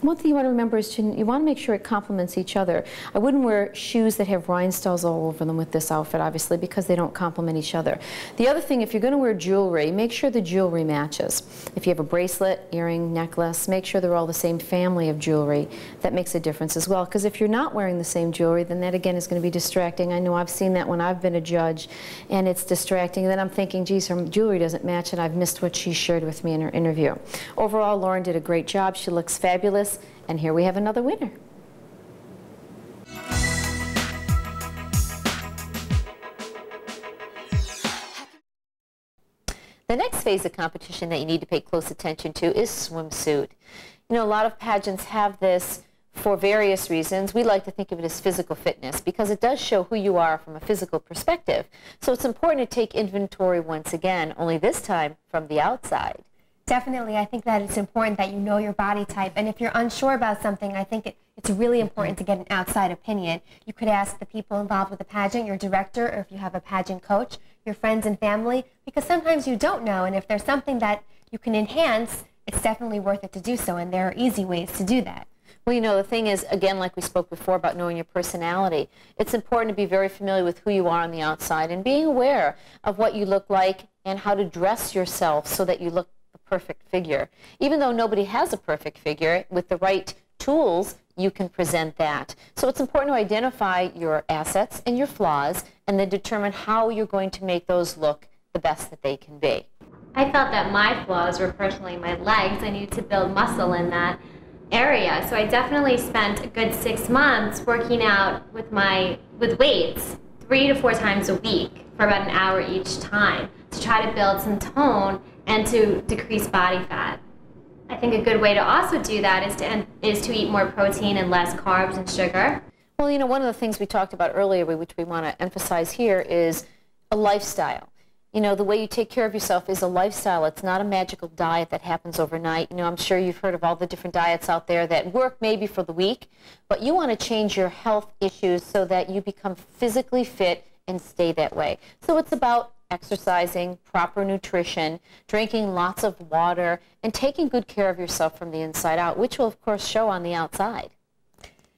Speaker 2: one thing you want to remember is you want to make sure it complements each other. I wouldn't wear shoes that have rhinestones all over them with this outfit, obviously, because they don't complement each other. The other thing, if you're going to wear jewelry, make sure the jewelry matches. If you have a bracelet, earring, necklace, make sure they're all the same family of jewelry. That makes a difference as well, because if you're not wearing the same jewelry, then that again is going to be distracting. I know I've seen that when I've been a judge, and it's distracting. And then I'm thinking, geez, her jewelry doesn't match, and I've missed what she shared with me in her interview. Overall, Lauren did a great job. She looks fabulous. And here we have another winner. The next phase of competition that you need to pay close attention to is swimsuit. You know, a lot of pageants have this for various reasons. We like to think of it as physical fitness because it does show who you are from a physical perspective. So it's important to take inventory once again, only this time from the outside.
Speaker 3: Definitely. I think that it's important that you know your body type. And if you're unsure about something, I think it's really important to get an outside opinion. You could ask the people involved with the pageant, your director, or if you have a pageant coach, your friends and family, because sometimes you don't know. And if there's something that you can enhance, it's definitely worth it to do so. And there are easy ways to do that.
Speaker 2: Well, you know, the thing is, again, like we spoke before about knowing your personality, it's important to be very familiar with who you are on the outside and being aware of what you look like and how to dress yourself so that you look perfect figure. Even though nobody has a perfect figure, with the right tools, you can present that. So it's important to identify your assets and your flaws and then determine how you're going to make those look the best that they can be.
Speaker 4: I felt that my flaws were personally my legs. I needed to build muscle in that area. So I definitely spent a good 6 months working out with weights 3 to 4 times a week for about an hour each time to try to build some tone and to decrease body fat. I think a good way to also do that is to eat more protein and less carbs and sugar.
Speaker 2: Well, you know, one of the things we talked about earlier, which we want to emphasize here, is a lifestyle. You know, the way you take care of yourself is a lifestyle. It's not a magical diet that happens overnight. You know, I'm sure you've heard of all the different diets out there that work maybe for the week, but you want to change your health issues so that you become physically fit and stay that way. So it's about exercising, proper nutrition, drinking lots of water, and taking good care of yourself from the inside out, which will, of course, show on the outside.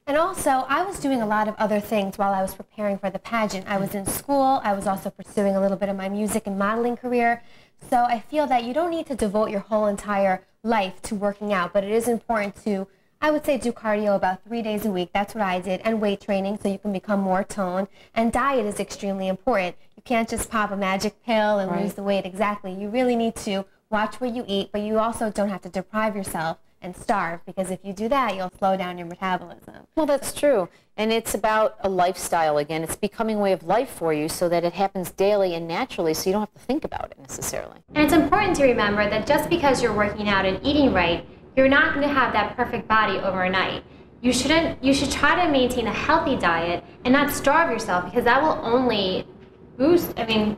Speaker 3: And also, I was doing a lot of other things while I was preparing for the pageant. I was in school. I was also pursuing a little bit of my music and modeling career. So I feel that you don't need to devote your whole entire life to working out, but it is important to, I would say, do cardio about 3 days a week. That's what I did, and weight training so you can become more toned. And diet is extremely important. You can't just pop a magic pill and lose the weight exactly. You really need to watch what you eat, but you also don't have to deprive yourself and starve, because if you do that, you'll slow down your metabolism.
Speaker 2: Well, that's true. And it's about a lifestyle again. It's becoming a way of life for you so that it happens daily and naturally so you don't have to think about it necessarily.
Speaker 4: And it's important to remember that just because you're working out and eating right, you're not going to have that perfect body overnight. You should try to maintain a healthy diet and not starve yourself, because that will only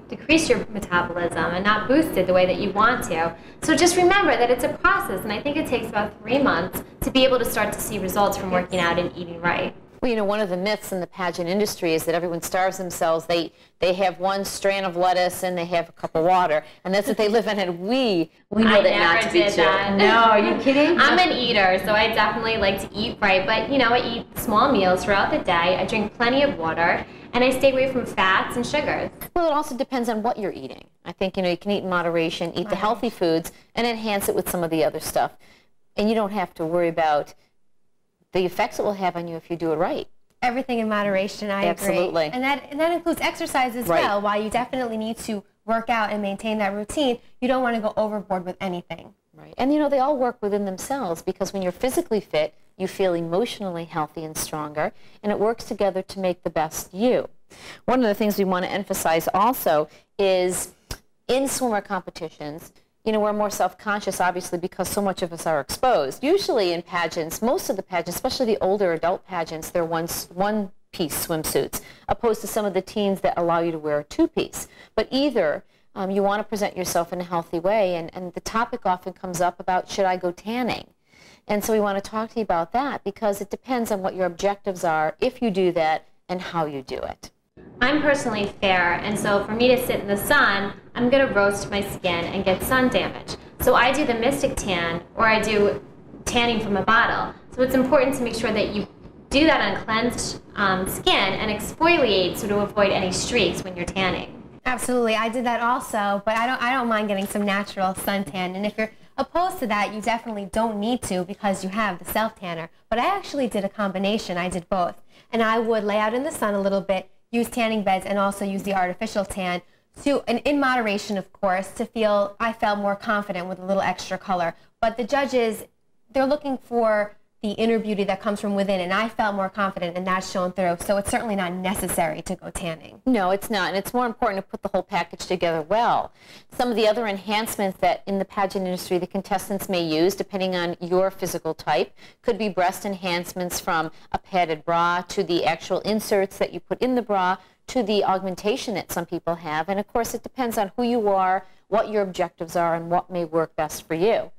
Speaker 4: decrease your metabolism and not boost it the way that you want to. So just remember that it's a process, and I think it takes about 3 months to be able to start to see results from working out and eating right.
Speaker 2: Well, you know, one of the myths in the pageant industry is that everyone starves themselves. They have one strand of lettuce and they have a cup of water, and that's what they live on. And we know that not to be true.
Speaker 4: That.
Speaker 2: No, are you kidding?
Speaker 4: I'm an eater, so I definitely like to eat right. But you know, I eat small meals throughout the day. I drink plenty of water, and I stay away from fats and sugars.
Speaker 2: Well, it also depends on what you're eating. I think, you know, you can eat in moderation, eat the healthy foods, and enhance it with some of the other stuff. And you don't have to worry about the effects it will have on you if you do it right.
Speaker 3: Everything in moderation, I agree.
Speaker 2: Absolutely.
Speaker 3: And that includes exercise as well. While you definitely need to work out and maintain that routine, you don't want to go overboard with anything.
Speaker 2: Right. And, you know, they all work within themselves, because when you're physically fit, you feel emotionally healthy and stronger, and it works together to make the best you. One of the things we want to emphasize also is in swimmer competitions, you know, we're more self-conscious, obviously, because so much of us are exposed. Usually in pageants, most of the pageants, especially the older adult pageants, they're one-piece swimsuits, opposed to some of the teens that allow you to wear a two-piece. But either you want to present yourself in a healthy way, and the topic often comes up about, should I go tanning? And so we want to talk to you about that, because it depends on what your objectives are, if you do that, and how you do it.
Speaker 4: I'm personally fair, and so for me to sit in the sun, I'm going to roast my skin and get sun damage. So I do the Mystic Tan, or I do tanning from a bottle. So it's important to make sure that you do that on cleansed skin and exfoliate so to avoid any streaks when you're tanning.
Speaker 3: Absolutely, I did that also, but I don't mind getting some natural suntan. And if you're opposed to that, you definitely don't need to, because you have the self-tanner. But I actually did a combination. I did both. And I would lay out in the sun a little bit, use tanning beds, and also use the artificial tan, and in moderation, of course, I felt more confident with a little extra color. But the judges, they're looking for the inner beauty that comes from within, and I felt more confident, and that's shown through. So it's certainly not necessary to go tanning.
Speaker 2: No, it's not, and it's more important to put the whole package together well. Some of the other enhancements that in the pageant industry the contestants may use, depending on your physical type, could be breast enhancements from a padded bra to the actual inserts that you put in the bra to the augmentation that some people have. And of course, it depends on who you are, what your objectives are, and what may work best for you.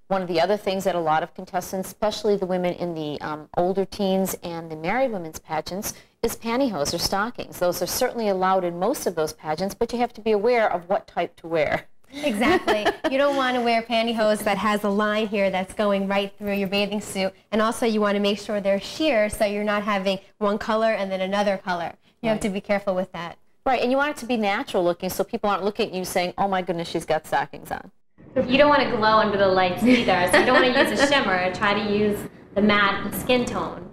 Speaker 2: One of the other things that a lot of contestants, especially the women in the older teens and the married women's pageants, is pantyhose or stockings. Those are certainly allowed in most of those pageants, but you have to be aware of what type to wear.
Speaker 3: Exactly. You don't want to wear pantyhose that has a line here that's going right through your bathing suit. And also you want to make sure they're sheer so you're not having one color and then another color. You have to be careful with that.
Speaker 2: Right, and you want it to be natural looking so people aren't looking at you saying, oh my goodness, she's got stockings on.
Speaker 4: You don't want to glow under the lights either, so you don't want to use a shimmer. Try to use the matte skin tone.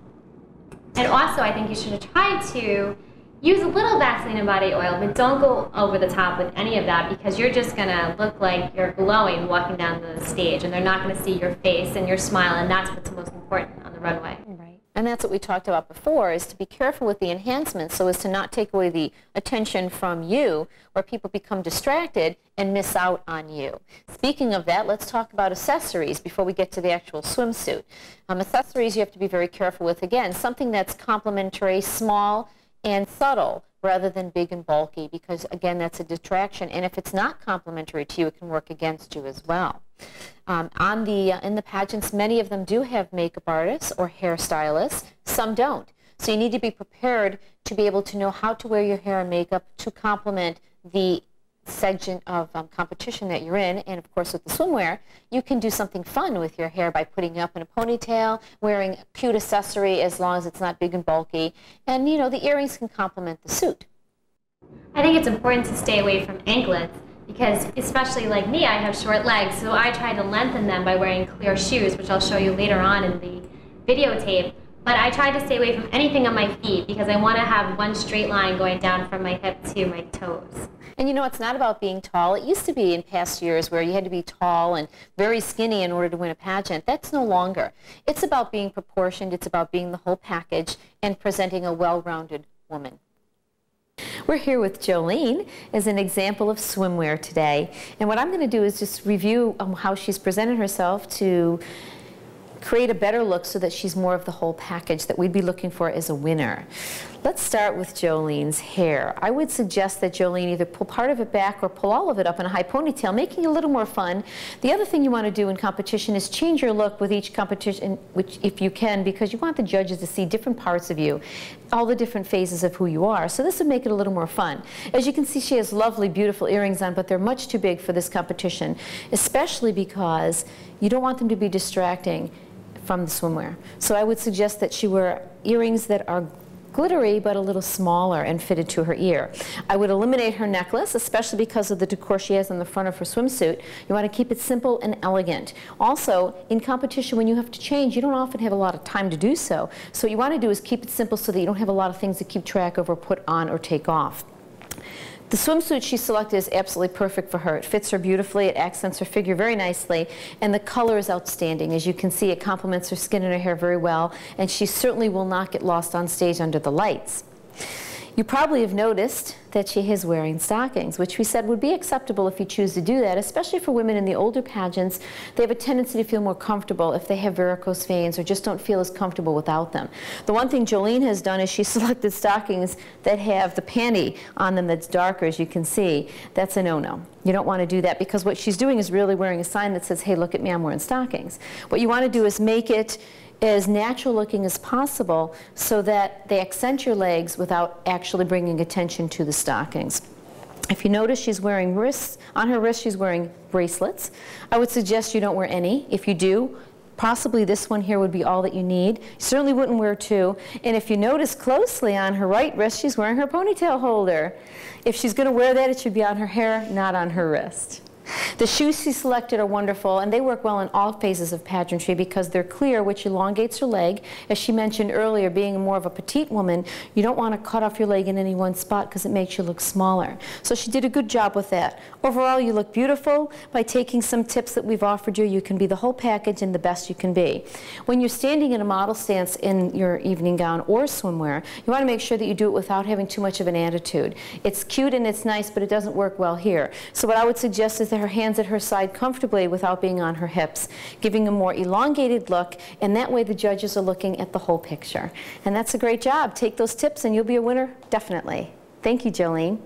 Speaker 4: And also, I think you should try to use a little Vaseline and body oil, but don't go over the top with any of that, because you're just going to look like you're glowing walking down the stage, and they're not going to see your face and your smile, and that's what's most important on the runway.
Speaker 2: Right. And that's what we talked about before, is to be careful with the enhancements so as to not take away the attention from you, where people become distracted and miss out on you. Speaking of that, let's talk about accessories before we get to the actual swimsuit. Accessories you have to be very careful with. Again, something that's complementary, small, and subtle rather than big and bulky, because again, that's a distraction, and if it's not complementary to you, it can work against you as well. In the pageants, many of them do have makeup artists or hairstylists. Some don't. So you need to be prepared to be able to know how to wear your hair and makeup to complement the section of competition that you're in. And of course, with the swimwear, you can do something fun with your hair by putting it up in a ponytail, wearing a cute accessory as long as it's not big and bulky, and you know, the earrings can complement the suit.
Speaker 4: I think it's important to stay away from anklets because, especially like me, I have short legs, so I try to lengthen them by wearing clear shoes, which I'll show you later on in the videotape. But I try to stay away from anything on my feet because I want to have one straight line going down from my hip to my toes.
Speaker 2: And you know, it's not about being tall. It used to be in past years where you had to be tall and very skinny in order to win a pageant. That's no longer. It's about being proportioned. It's about being the whole package and presenting a well-rounded woman. We're here with Jolene as an example of swimwear today. And what I'm going to do is just review how she's presented herself to create a better look so that she's more of the whole package that we'd be looking for as a winner. Let's start with Jolene's hair. I would suggest that Jolene either pull part of it back or pull all of it up in a high ponytail, making it a little more fun. The other thing you want to do in competition is change your look with each competition, which, if you can, because you want the judges to see different parts of you, all the different phases of who you are. So this would make it a little more fun. As you can see, she has lovely, beautiful earrings on, but they're much too big for this competition, especially because you don't want them to be distracting from the swimwear. So I would suggest that she wear earrings that are glittery but a little smaller and fitted to her ear. I would eliminate her necklace, especially because of the decor she has on the front of her swimsuit. You want to keep it simple and elegant. Also, in competition, when you have to change, you don't often have a lot of time to do so. So what you want to do is keep it simple so that you don't have a lot of things to keep track of or put on or take off. The swimsuit she selected is absolutely perfect for her. It fits her beautifully, it accents her figure very nicely, and the color is outstanding. As you can see, it complements her skin and her hair very well, and she certainly will not get lost on stage under the lights. You probably have noticed that she is wearing stockings, which we said would be acceptable if you choose to do that, especially for women in the older pageants. They have a tendency to feel more comfortable if they have varicose veins or just don't feel as comfortable without them. The one thing Jolene has done is she selected stockings that have the panty on them that's darker, as you can see. That's a no-no. You don't want to do that because what she's doing is really wearing a sign that says, hey, look at me, I'm wearing stockings. What you want to do is make it as natural looking as possible so that they accent your legs without actually bringing attention to the stockings. If you notice, she's wearing wrists. On her wrist, she's wearing bracelets. I would suggest you don't wear any. If you do, possibly this one here would be all that you need. You certainly wouldn't wear two. And if you notice closely, on her right wrist, she's wearing her ponytail holder. If she's going to wear that, it should be on her hair, not on her wrist. The shoes she selected are wonderful, and they work well in all phases of pageantry because they're clear, which elongates her leg. As she mentioned earlier, being more of a petite woman, you don't want to cut off your leg in any one spot because it makes you look smaller. So she did a good job with that. Overall, you look beautiful. By taking some tips that we've offered you, you can be the whole package and the best you can be. When you're standing in a model stance in your evening gown or swimwear, you want to make sure that you do it without having too much of an attitude. It's cute and it's nice, but it doesn't work well here. So what I would suggest is that her hands at her side comfortably without being on her hips, giving a more elongated look, and that way the judges are looking at the whole picture. And that's a great job. Take those tips and you'll be a winner, definitely. Thank you, Jolene.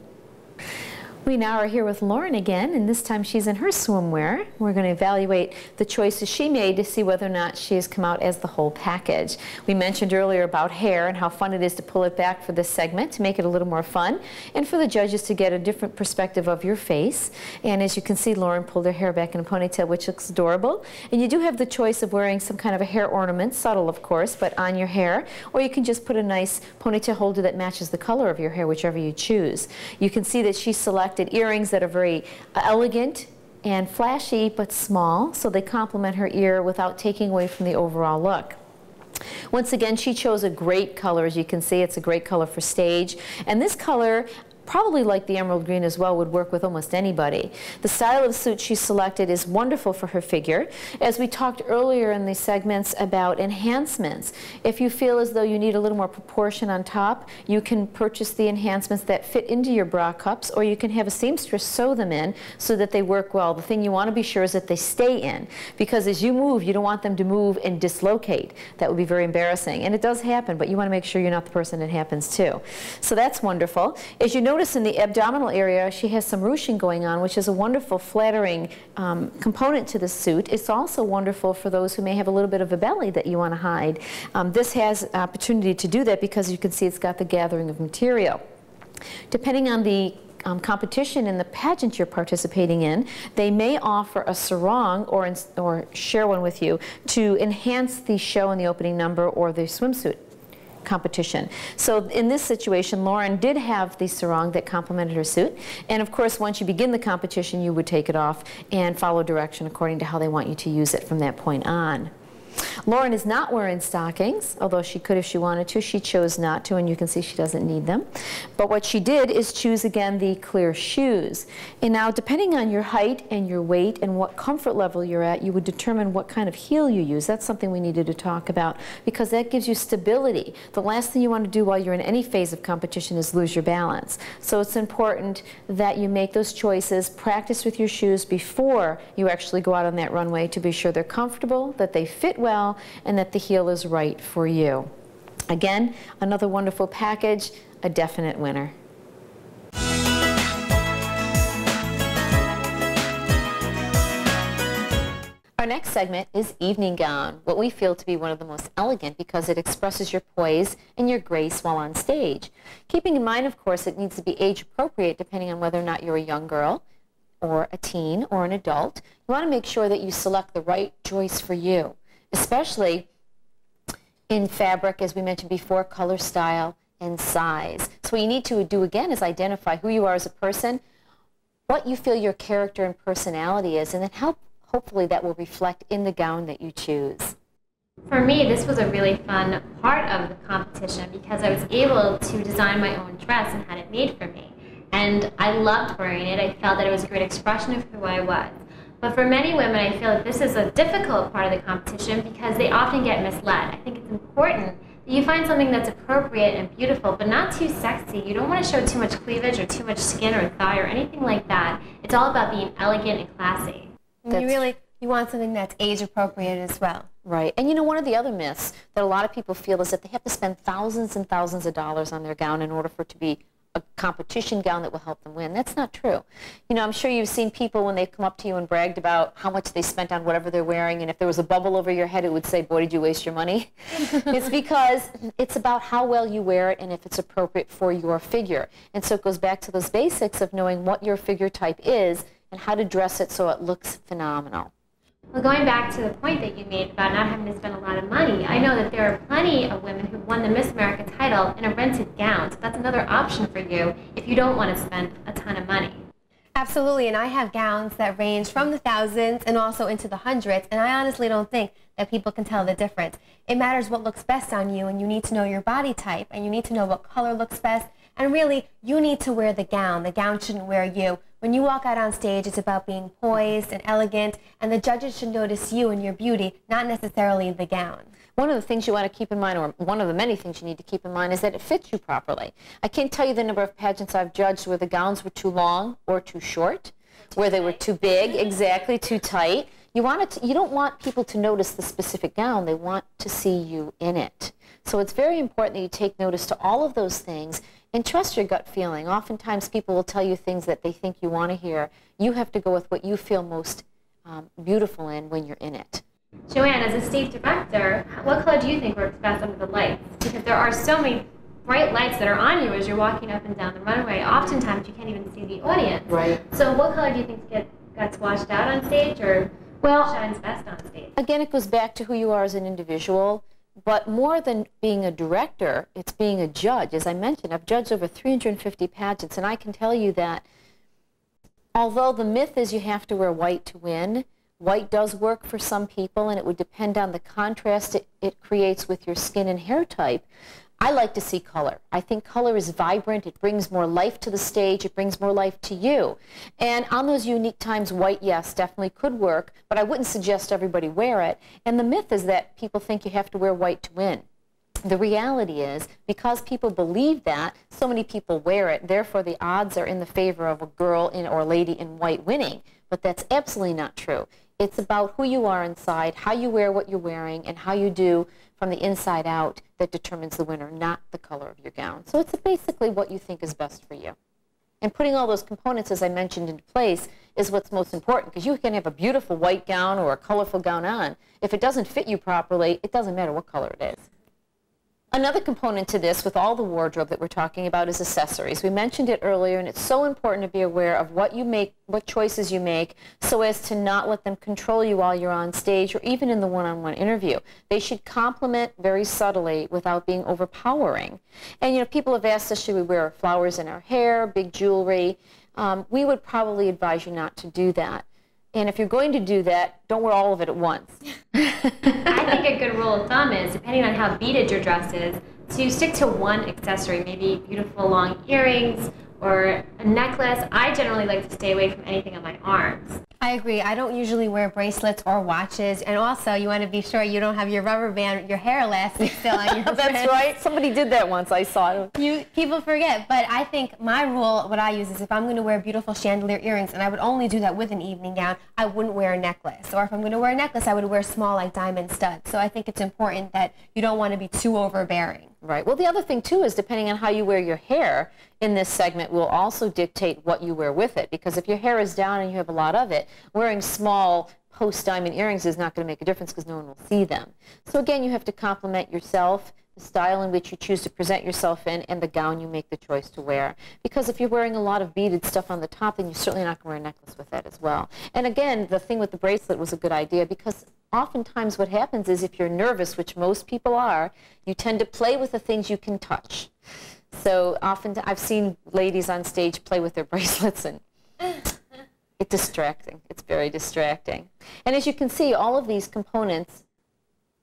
Speaker 2: We now are here with Lauren again, and this time she's in her swimwear. We're going to evaluate the choices she made to see whether or not she has come out as the whole package. We mentioned earlier about hair and how fun it is to pull it back for this segment to make it a little more fun and for the judges to get a different perspective of your face. And as you can see, Lauren pulled her hair back in a ponytail, which looks adorable. And you do have the choice of wearing some kind of a hair ornament, subtle of course, but on your hair, or you can just put a nice ponytail holder that matches the color of your hair, whichever you choose. You can see that she selected earrings that are very elegant and flashy but small, so they complement her ear without taking away from the overall look. Once again, she chose a great color. As you can see, it's a great color for stage, and this color probably like the emerald green as well, would work with almost anybody. The style of suit she selected is wonderful for her figure. As we talked earlier in the segments about enhancements, if you feel as though you need a little more proportion on top, you can purchase the enhancements that fit into your bra cups, or you can have a seamstress sew them in so that they work well. The thing you want to be sure is that they stay in, because as you move, you don't want them to move and dislocate. That would be very embarrassing. And it does happen, but you want to make sure you're not the person it happens to. So that's wonderful. As you notice in the abdominal area, she has some ruching going on, which is a wonderful flattering component to the suit. It's also wonderful for those who may have a little bit of a belly that you want to hide. This has opportunity to do that because you can see it's got the gathering of material. Depending on the competition in the pageant you're participating in, they may offer a sarong or share one with you to enhance the show in the opening number or the swimsuit competition. So in this situation, Lauren did have the sarong that complemented her suit, and of course once you begin the competition you would take it off and follow direction according to how they want you to use it from that point on. Lauren is not wearing stockings, although she could if she wanted to. She chose not to, and you can see she doesn't need them. But what she did is choose, again, the clear shoes. And now, depending on your height and your weight and what comfort level you're at, you would determine what kind of heel you use. That's something we needed to talk about, because that gives you stability. The last thing you want to do while you're in any phase of competition is lose your balance. So it's important that you make those choices, practice with your shoes before you actually go out on that runway to be sure they're comfortable, that they fit well, and that the heel is right for you. Again, another wonderful package, a definite winner. Our next segment is evening gown, what we feel to be one of the most elegant because it expresses your poise and your grace while on stage. Keeping in mind, of course, it needs to be age appropriate depending on whether or not you're a young girl or a teen or an adult. You want to make sure that you select the right choice for you, especially in fabric, as we mentioned before, color, style, and size. So what you need to do again is identify who you are as a person, what you feel your character and personality is, and then hopefully that will reflect in the gown that you choose.
Speaker 4: For me, this was a really fun part of the competition because I was able to design my own dress and had it made for me. And I loved wearing it. I felt that it was a great expression of who I was. But for many women, I feel that this is a difficult part of the competition because they often get misled. I think it's important that you find something that's appropriate and beautiful, but not too sexy. You don't want to show too much cleavage or too much skin or thigh or anything like that. It's all about being elegant and classy.
Speaker 3: You want something that's age appropriate as well.
Speaker 2: Right. And you know, one of the other myths that a lot of people feel is that they have to spend thousands and thousands of dollars on their gown in order for it to be a competition gown that will help them win. That's not true. You know, I'm sure you've seen people when they come up to you and bragged about how much they spent on whatever they're wearing, and if there was a bubble over your head, it would say, boy, did you waste your money? It's because it's about how well you wear it and if it's appropriate for your figure. And so it goes back to those basics of knowing what your figure type is and how to dress it so it looks phenomenal.
Speaker 4: Well, going back to the point that you made about not having to spend a lot of money, I know that there are plenty of women who won the Miss America title in a rented gown, so that's another option for you if you don't want to spend a ton of money.
Speaker 3: Absolutely, and I have gowns that range from the thousands and also into the hundreds, and I honestly don't think that people can tell the difference. It matters what looks best on you, and you need to know your body type, and you need to know what color looks best, and really, you need to wear the gown. The gown shouldn't wear you. When you walk out on stage, it's about being poised and elegant, and the judges should notice you and your beauty, not necessarily the gown.
Speaker 2: One of the things you want to keep in mind, or one of the many things you need to keep in mind, is that it fits you properly. I can't tell you the number of pageants I've judged where the gowns were too long or too short, where they were too big, exactly, too tight. You don't want people to notice the specific gown. They want to see you in it. So it's very important that you take notice to all of those things and trust your gut feeling. Oftentimes people will tell you things that they think you want to hear. You have to go with what you feel most beautiful in when you're in it.
Speaker 4: Joanne, as a stage director, what color do you think works best under the lights? Because there are so many bright lights that are on you as you're walking up and down the runway. Oftentimes you can't even see the audience.
Speaker 2: Right.
Speaker 4: So what color do you think gets washed out on stage, or shines best on stage?
Speaker 2: Again, it goes back to who you are as an individual. But more than being a director, it's being a judge. As I mentioned, I've judged over 350 pageants, and I can tell you that although the myth is you have to wear white to win, white does work for some people, and it would depend on the contrast it creates with your skin and hair type. I like to see color. I think color is vibrant. It brings more life to the stage. It brings more life to you. And on those unique times, white, yes, definitely could work, but I wouldn't suggest everybody wear it. And the myth is that people think you have to wear white to win. The reality is, because people believe that, so many people wear it. Therefore, the odds are in the favor of a girl or a lady in white winning. But that's absolutely not true. It's about who you are inside, how you wear what you're wearing, and how you do from the inside out that determines the winner, not the color of your gown. So it's basically what you think is best for you. And putting all those components, as I mentioned, into place is what's most important, because you can have a beautiful white gown or a colorful gown on. If it doesn't fit you properly, it doesn't matter what color it is. Another component to this, with all the wardrobe that we're talking about, is accessories. We mentioned it earlier, and it's so important to be aware of what you make, what choices you make, so as to not let them control you while you're on stage or even in the one-on-one interview. They should complement very subtly without being overpowering. And, you know, people have asked us, should we wear flowers in our hair, big jewelry? We would probably advise you not to do that. And if you're going to do that, don't wear all of it at once.
Speaker 4: I think a good rule of thumb is, depending on how beaded your dress is, to stick to one accessory, maybe beautiful long earrings or a necklace. I generally like to stay away from anything on my arms.
Speaker 3: I agree. I don't usually wear bracelets or watches, and also you want to be sure you don't have your rubber band, your hair elastic still on your
Speaker 2: That's
Speaker 3: wrist.
Speaker 2: right. Somebody did that once. I saw it.
Speaker 3: People forget, but I think my rule, what I use is if I'm going to wear beautiful chandelier earrings, and I would only do that with an evening gown, I wouldn't wear a necklace. Or if I'm going to wear a necklace, I would wear small, like diamond studs. So I think it's important that you don't want to be too overbearing.
Speaker 2: Right. Well, the other thing, too, is depending on how you wear your hair in this segment will also dictate what you wear with it. Because if your hair is down and you have a lot of it, wearing small post-diamond earrings is not going to make a difference because no one will see them. So, again, you have to compliment yourself, the style in which you choose to present yourself in, and the gown you make the choice to wear. Because if you're wearing a lot of beaded stuff on the top, then you're certainly not going to wear a necklace with that as well. And, again, the thing with the bracelet was a good idea because oftentimes what happens is if you're nervous, which most people are, you tend to play with the things you can touch. So often I've seen ladies on stage play with their bracelets, and it's distracting. It's very distracting. And as you can see, all of these components,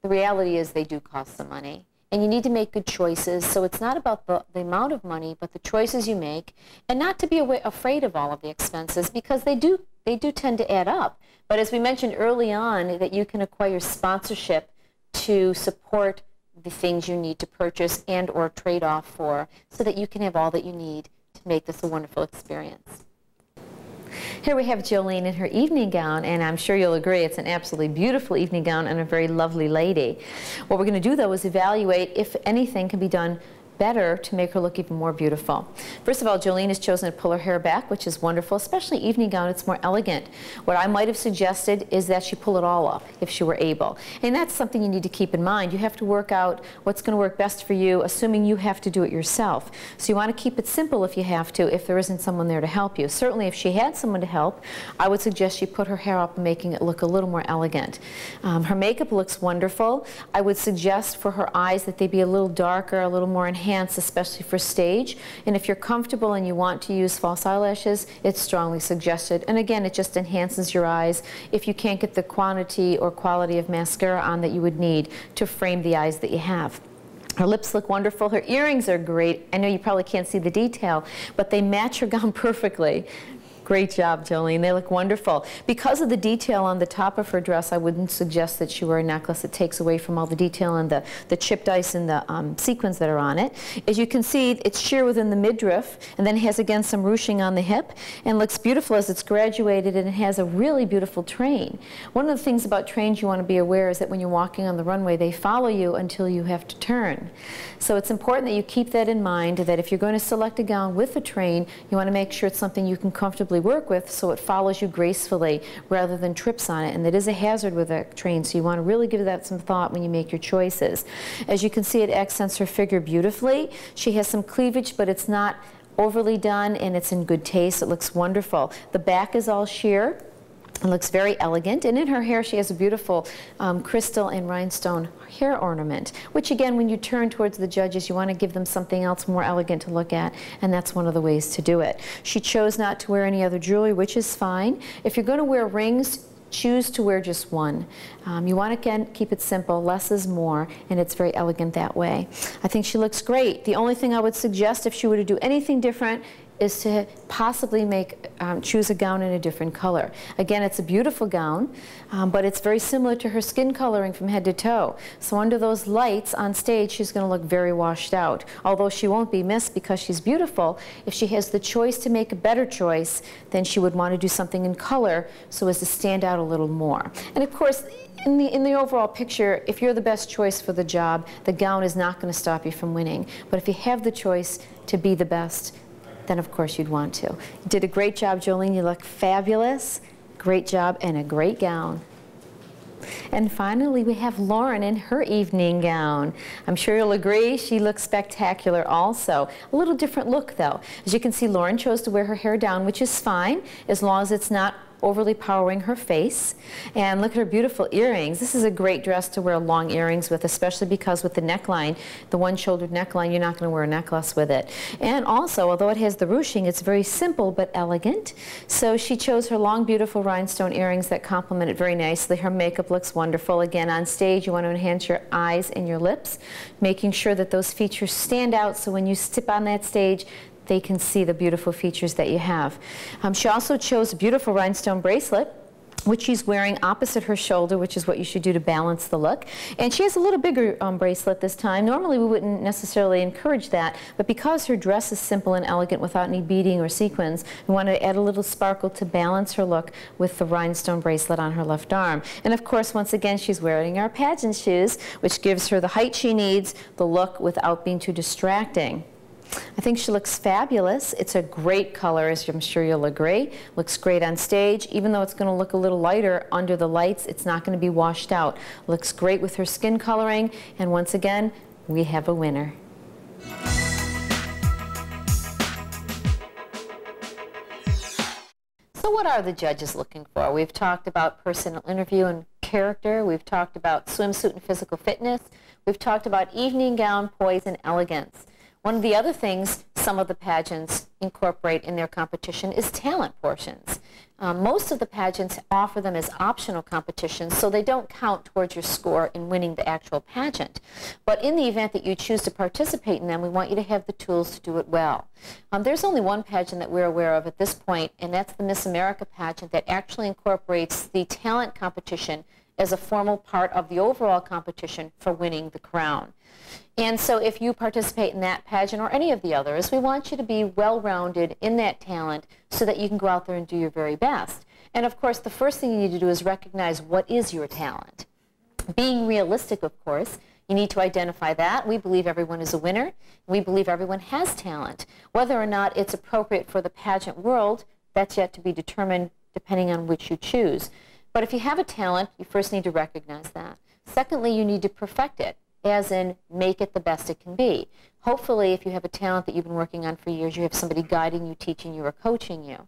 Speaker 2: the reality is they do cost some money. And you need to make good choices. So it's not about the amount of money, but the choices you make, and not to be afraid of all of the expenses because they do tend to add up. But as we mentioned early on, that you can acquire sponsorship to support the things you need to purchase and or trade off for so that you can have all that you need to make this a wonderful experience. Here we have Jolene in her evening gown, and I'm sure you'll agree it's an absolutely beautiful evening gown and a very lovely lady. What we're going to do, though, is evaluate if anything can be done better to make her look even more beautiful. First of all, Jolene has chosen to pull her hair back, which is wonderful, especially evening gown. It's more elegant. What I might have suggested is that she pull it all up if she were able. And that's something you need to keep in mind. You have to work out what's going to work best for you, assuming you have to do it yourself. So you want to keep it simple if you have to, if there isn't someone there to help you. Certainly if she had someone to help, I would suggest she put her hair up, making it look a little more elegant. Her makeup looks wonderful. I would suggest for her eyes that they be a little darker, a little more enhanced, especially for stage. And if you're comfortable and you want to use false eyelashes, it's strongly suggested. And again, it just enhances your eyes if you can't get the quantity or quality of mascara on that you would need to frame the eyes that you have. Her lips look wonderful. Her earrings are great. I know you probably can't see the detail, but they match her gown perfectly. Great job, Jolene. They look wonderful. Because of the detail on the top of her dress, I wouldn't suggest that she wear a necklace. It takes away from all the detail and the chipped ice and the sequins that are on it. As you can see, it's sheer within the midriff, and then it has, again, some ruching on the hip, and looks beautiful as it's graduated, and it has a really beautiful train. One of the things about trains you want to be aware is that when you're walking on the runway, they follow you until you have to turn. So it's important that you keep that in mind, that if you're going to select a gown with a train, you want to make sure it's something you can comfortably work with so it follows you gracefully rather than trips on it. And that is a hazard with a train, so you want to really give that some thought when you make your choices. As you can see, it accents her figure beautifully. She has some cleavage, but it's not overly done, and it's in good taste. It looks wonderful. The back is all sheer. It looks very elegant, and in her hair she has a beautiful crystal and rhinestone hair ornament, which again, when you turn towards the judges, you want to give them something else more elegant to look at, and that's one of the ways to do it. She chose not to wear any other jewelry, which is fine. If you're going to wear rings, choose to wear just one. You want to keep it simple, less is more, and it's very elegant that way. I think she looks great. The only thing I would suggest if she were to do anything different is to possibly choose a gown in a different color. Again, it's a beautiful gown, but it's very similar to her skin coloring from head to toe. So under those lights on stage, she's going to look very washed out. Although she won't be missed because she's beautiful, if she has the choice to make a better choice, then she would want to do something in color so as to stand out a little more. And of course, in the overall picture, if you're the best choice for the job, the gown is not going to stop you from winning. But if you have the choice to be the best, then of course you'd want to. You did a great job, Jolene. You look fabulous. Great job and a great gown. And finally, we have Lauren in her evening gown. I'm sure you'll agree she looks spectacular also. A little different look though. As you can see, Lauren chose to wear her hair down, which is fine as long as it's not overly powering her face. And look at her beautiful earrings. This is a great dress to wear long earrings with, especially because with the neckline, the one-shouldered neckline, you're not going to wear a necklace with it. And also, although it has the ruching, it's very simple but elegant. So she chose her long, beautiful rhinestone earrings that complement it very nicely. Her makeup looks wonderful. Again, on stage, you want to enhance your eyes and your lips, making sure that those features stand out so when you step on that stage, they can see the beautiful features that you have. She also chose a beautiful rhinestone bracelet, which she's wearing opposite her shoulder, which is what you should do to balance the look. And she has a little bigger bracelet this time. Normally we wouldn't necessarily encourage that, but because her dress is simple and elegant without any beading or sequins, we want to add a little sparkle to balance her look with the rhinestone bracelet on her left arm. And of course, once again, she's wearing our pageant shoes, which gives her the height she needs, the look without being too distracting. I think she looks fabulous. It's a great color, as I'm sure you'll agree. Looks great on stage. Even though it's going to look a little lighter under the lights, it's not going to be washed out. Looks great with her skin coloring. And once again, we have a winner. So what are the judges looking for? We've talked about personal interview and character. We've talked about swimsuit and physical fitness. We've talked about evening gown, poise, and elegance. One of the other things some of the pageants incorporate in their competition is talent portions. Most of the pageants offer them as optional competitions, so they don't count towards your score in winning the actual pageant. But in the event that you choose to participate in them, we want you to have the tools to do it well. There's only one pageant that we're aware of at this point, and that's the Miss America pageant that actually incorporates the talent competition as a formal part of the overall competition for winning the crown. And so if you participate in that pageant or any of the others, we want you to be well-rounded in that talent so that you can go out there and do your very best. And of course, the first thing you need to do is recognize what is your talent. Being realistic, of course, you need to identify that. We believe everyone is a winner. We believe everyone has talent. Whether or not it's appropriate for the pageant world, that's yet to be determined depending on which you choose. But if you have a talent, you first need to recognize that. Secondly, you need to perfect it, as in make it the best it can be. Hopefully, if you have a talent that you've been working on for years, you have somebody guiding you, teaching you, or coaching you.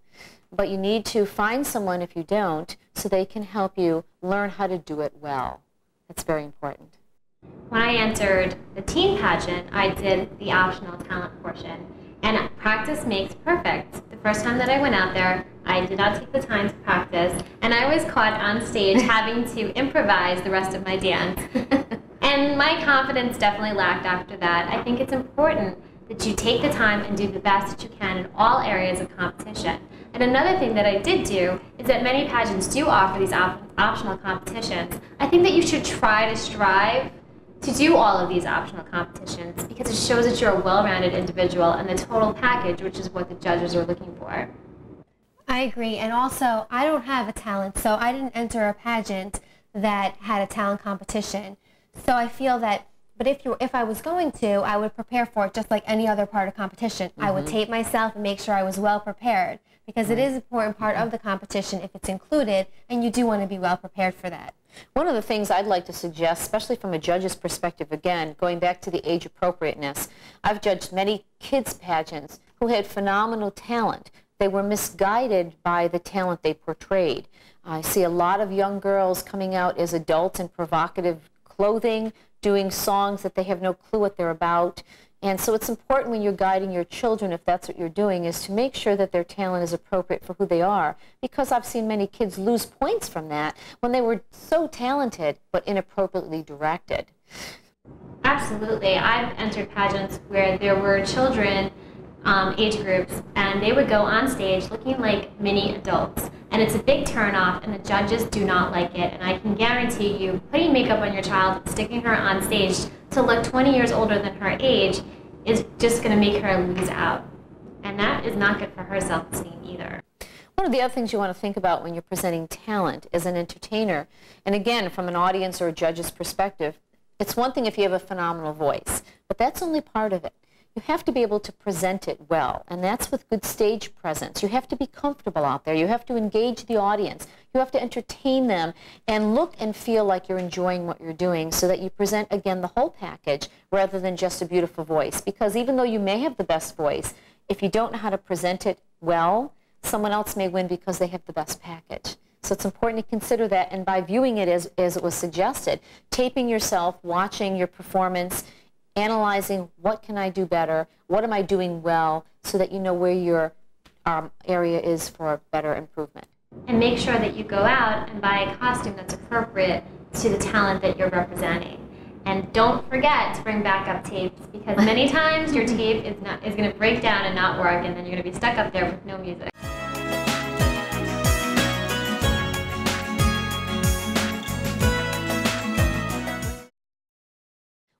Speaker 2: But you need to find someone, if you don't, so they can help you learn how to do it well. That's very important.
Speaker 4: When I entered the teen pageant, I did the optional talent portion. And practice makes perfect. The first time that I went out there, I did not take the time to practice, and I was caught on stage having to improvise the rest of my dance. And my confidence definitely lacked after that. I think it's important that you take the time and do the best that you can in all areas of competition. And another thing that I did do is that many pageants do offer these optional competitions. I think that you should try to strive to do all of these optional competitions because it shows that you're a well-rounded individual and the total package, which is what the judges are looking for.
Speaker 3: I agree, and also I don't have a talent, so I didn't enter a pageant that had a talent competition. So I feel that, but if I was going to, I would prepare for it just like any other part of competition. I would tape myself and make sure I was well prepared because it is an important part of the competition if it's included, and you do want to be well prepared for that.
Speaker 2: One of the things I'd like to suggest, especially from a judge's perspective, again, going back to the age appropriateness, I've judged many kids' pageants who had phenomenal talent. They were misguided by the talent they portrayed. I see a lot of young girls coming out as adults in provocative clothing, doing songs that they have no clue what they're about, And so it's important when you're guiding your children, if that's what you're doing, is to make sure that their talent is appropriate for who they are. Because I've seen many kids lose points from that when they were so talented but inappropriately directed.
Speaker 4: Absolutely. I've entered pageants where there were children age groups, and they would go on stage looking like mini adults. And it's a big turnoff, and the judges do not like it. And I can guarantee you, putting makeup on your child and sticking her on stage to look 20 years older than her age is just going to make her lose out. And that is not good for her self-esteem either.
Speaker 2: One of the other things you want to think about when you're presenting talent as an entertainer, and again, from an audience or a judge's perspective, it's one thing if you have a phenomenal voice, but that's only part of it. You have to be able to present it well, and that's with good stage presence. You have to be comfortable out there. You have to engage the audience. You have to entertain them and look and feel like you're enjoying what you're doing so that you present, again, the whole package rather than just a beautiful voice. Because even though you may have the best voice, if you don't know how to present it well, someone else may win because they have the best package. So it's important to consider that, and by viewing it as it was suggested, taping yourself, watching your performance, analyzing what can I do better, what am I doing well, so that you know where your area is for better improvement.
Speaker 4: And make sure that you go out and buy a costume that's appropriate to the talent that you're representing. And don't forget to bring backup tapes, because many times your tape is going to break down and not work, and then you're going to be stuck up there with no music.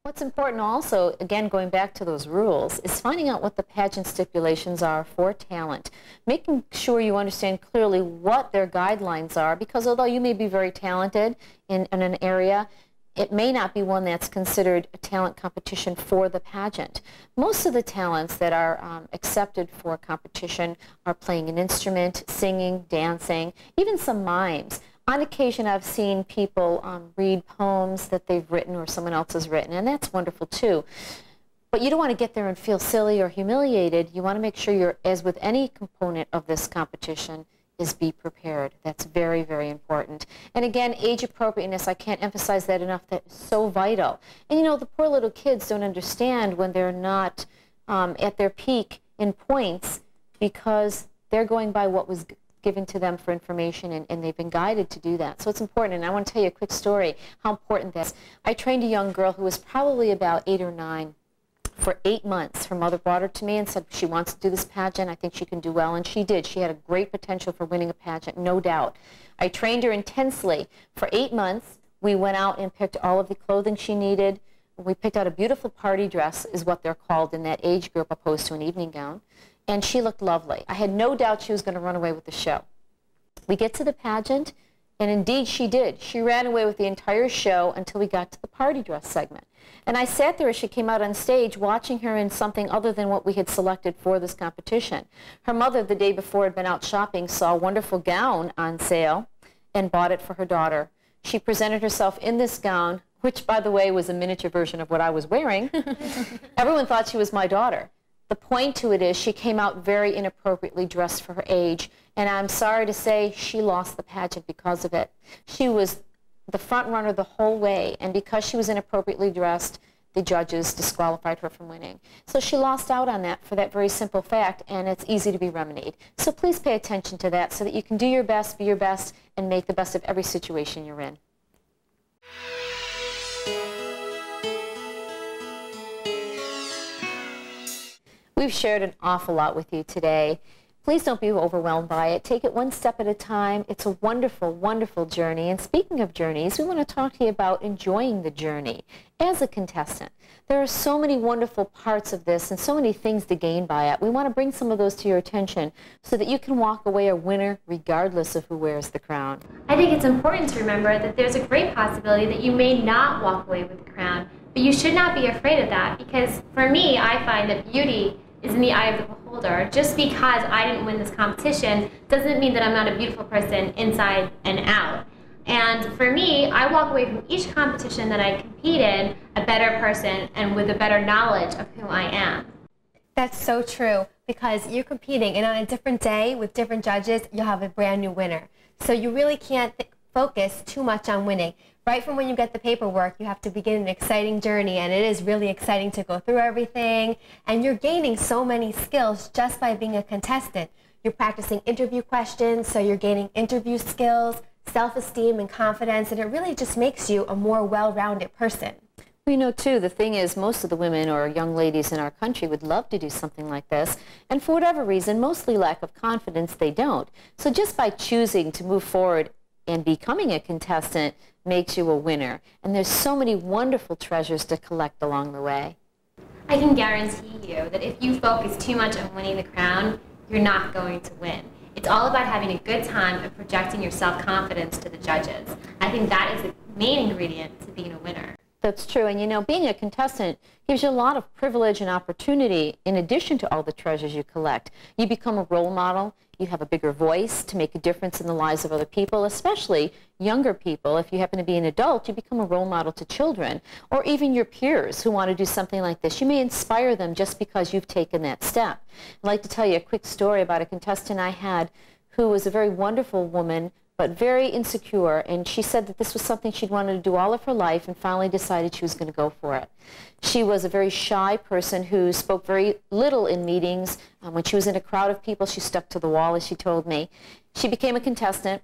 Speaker 2: What's important also, again going back to those rules, is finding out what the pageant stipulations are for talent. Making sure you understand clearly what their guidelines are, because although you may be very talented in an area, it may not be one that's considered a talent competition for the pageant. Most of the talents that are accepted for competition are playing an instrument, singing, dancing, even some mimes. On occasion, I've seen people read poems that they've written or someone else has written, and that's wonderful too. But you don't want to get there and feel silly or humiliated. You want to make sure you're, as with any component of this competition, is be prepared. That's very, very important. And again, age appropriateness, I can't emphasize that enough, that's so vital. And you know, the poor little kids don't understand when they're not at their peak in points, because they're going by what was given to them for information, and they've been guided to do that. So it's important, and I want to tell you a quick story how important that is. I trained a young girl who was probably about 8 or 9 for 8 months. Her mother brought her to me and said she wants to do this pageant. I think she can do well, and she did. She had a great potential for winning a pageant, no doubt. I trained her intensely. For 8 months, we went out and picked all of the clothing she needed. We picked out a beautiful party dress, is what they're called in that age group, opposed to an evening gown. And she looked lovely. I had no doubt she was going to run away with the show. We get to the pageant, and indeed she did. She ran away with the entire show until we got to the party dress segment. And I sat there as she came out on stage watching her in something other than what we had selected for this competition. Her mother, the day before, had been out shopping, saw a wonderful gown on sale, and bought it for her daughter. She presented herself in this gown, which, by the way, was a miniature version of what I was wearing. Everyone thought she was my daughter. The point to it is she came out very inappropriately dressed for her age, and I'm sorry to say she lost the pageant because of it. She was the front runner the whole way, and because she was inappropriately dressed, the judges disqualified her from winning. So she lost out on that for that very simple fact, and it's easy to be remedied. So please pay attention to that so that you can do your best, be your best, and make the best of every situation you're in. We've shared an awful lot with you today. Please don't be overwhelmed by it. Take it one step at a time. It's a wonderful, wonderful journey. And speaking of journeys, we want to talk to you about enjoying the journey as a contestant. There are so many wonderful parts of this and so many things to gain by it. We want to bring some of those to your attention so that you can walk away a winner regardless of who wears the crown.
Speaker 4: I think it's important to remember that there's a great possibility that you may not walk away with the crown, but you should not be afraid of that, because for me, I find that beauty is in the eye of the beholder. Just because I didn't win this competition doesn't mean that I'm not a beautiful person inside and out. And for me, I walk away from each competition that I compete in a better person and with a better knowledge of who I am.
Speaker 3: That's so true, because you're competing, and on a different day with different judges, you'll have a brand new winner. So you really can't focus too much on winning. Right from when you get the paperwork, you have to begin an exciting journey, and it is really exciting to go through everything. And you're gaining so many skills just by being a contestant. You're practicing interview questions, so you're gaining interview skills, self-esteem and confidence, and it really just makes you a more well-rounded person.
Speaker 2: We know, too, the thing is most of the women or young ladies in our country would love to do something like this, and for whatever reason, mostly lack of confidence, they don't. So just by choosing to move forward and becoming a contestant makes you a winner. And there's so many wonderful treasures to collect along the way.
Speaker 4: I can guarantee you that if you focus too much on winning the crown, you're not going to win. It's all about having a good time and projecting your self-confidence to the judges. I think that is the main ingredient to being a winner.
Speaker 2: That's true. And you know, being a contestant gives you a lot of privilege and opportunity in addition to all the treasures you collect. You become a role model. You have a bigger voice to make a difference in the lives of other people, especially younger people. If you happen to be an adult, you become a role model to children or even your peers who want to do something like this. You may inspire them just because you've taken that step. I'd like to tell you a quick story about a contestant I had who was a very wonderful woman but very insecure, and she said that this was something she'd wanted to do all of her life and finally decided she was going to go for it. She was a very shy person who spoke very little in meetings. When she was in a crowd of people, she stuck to the wall, as she told me. She became a contestant,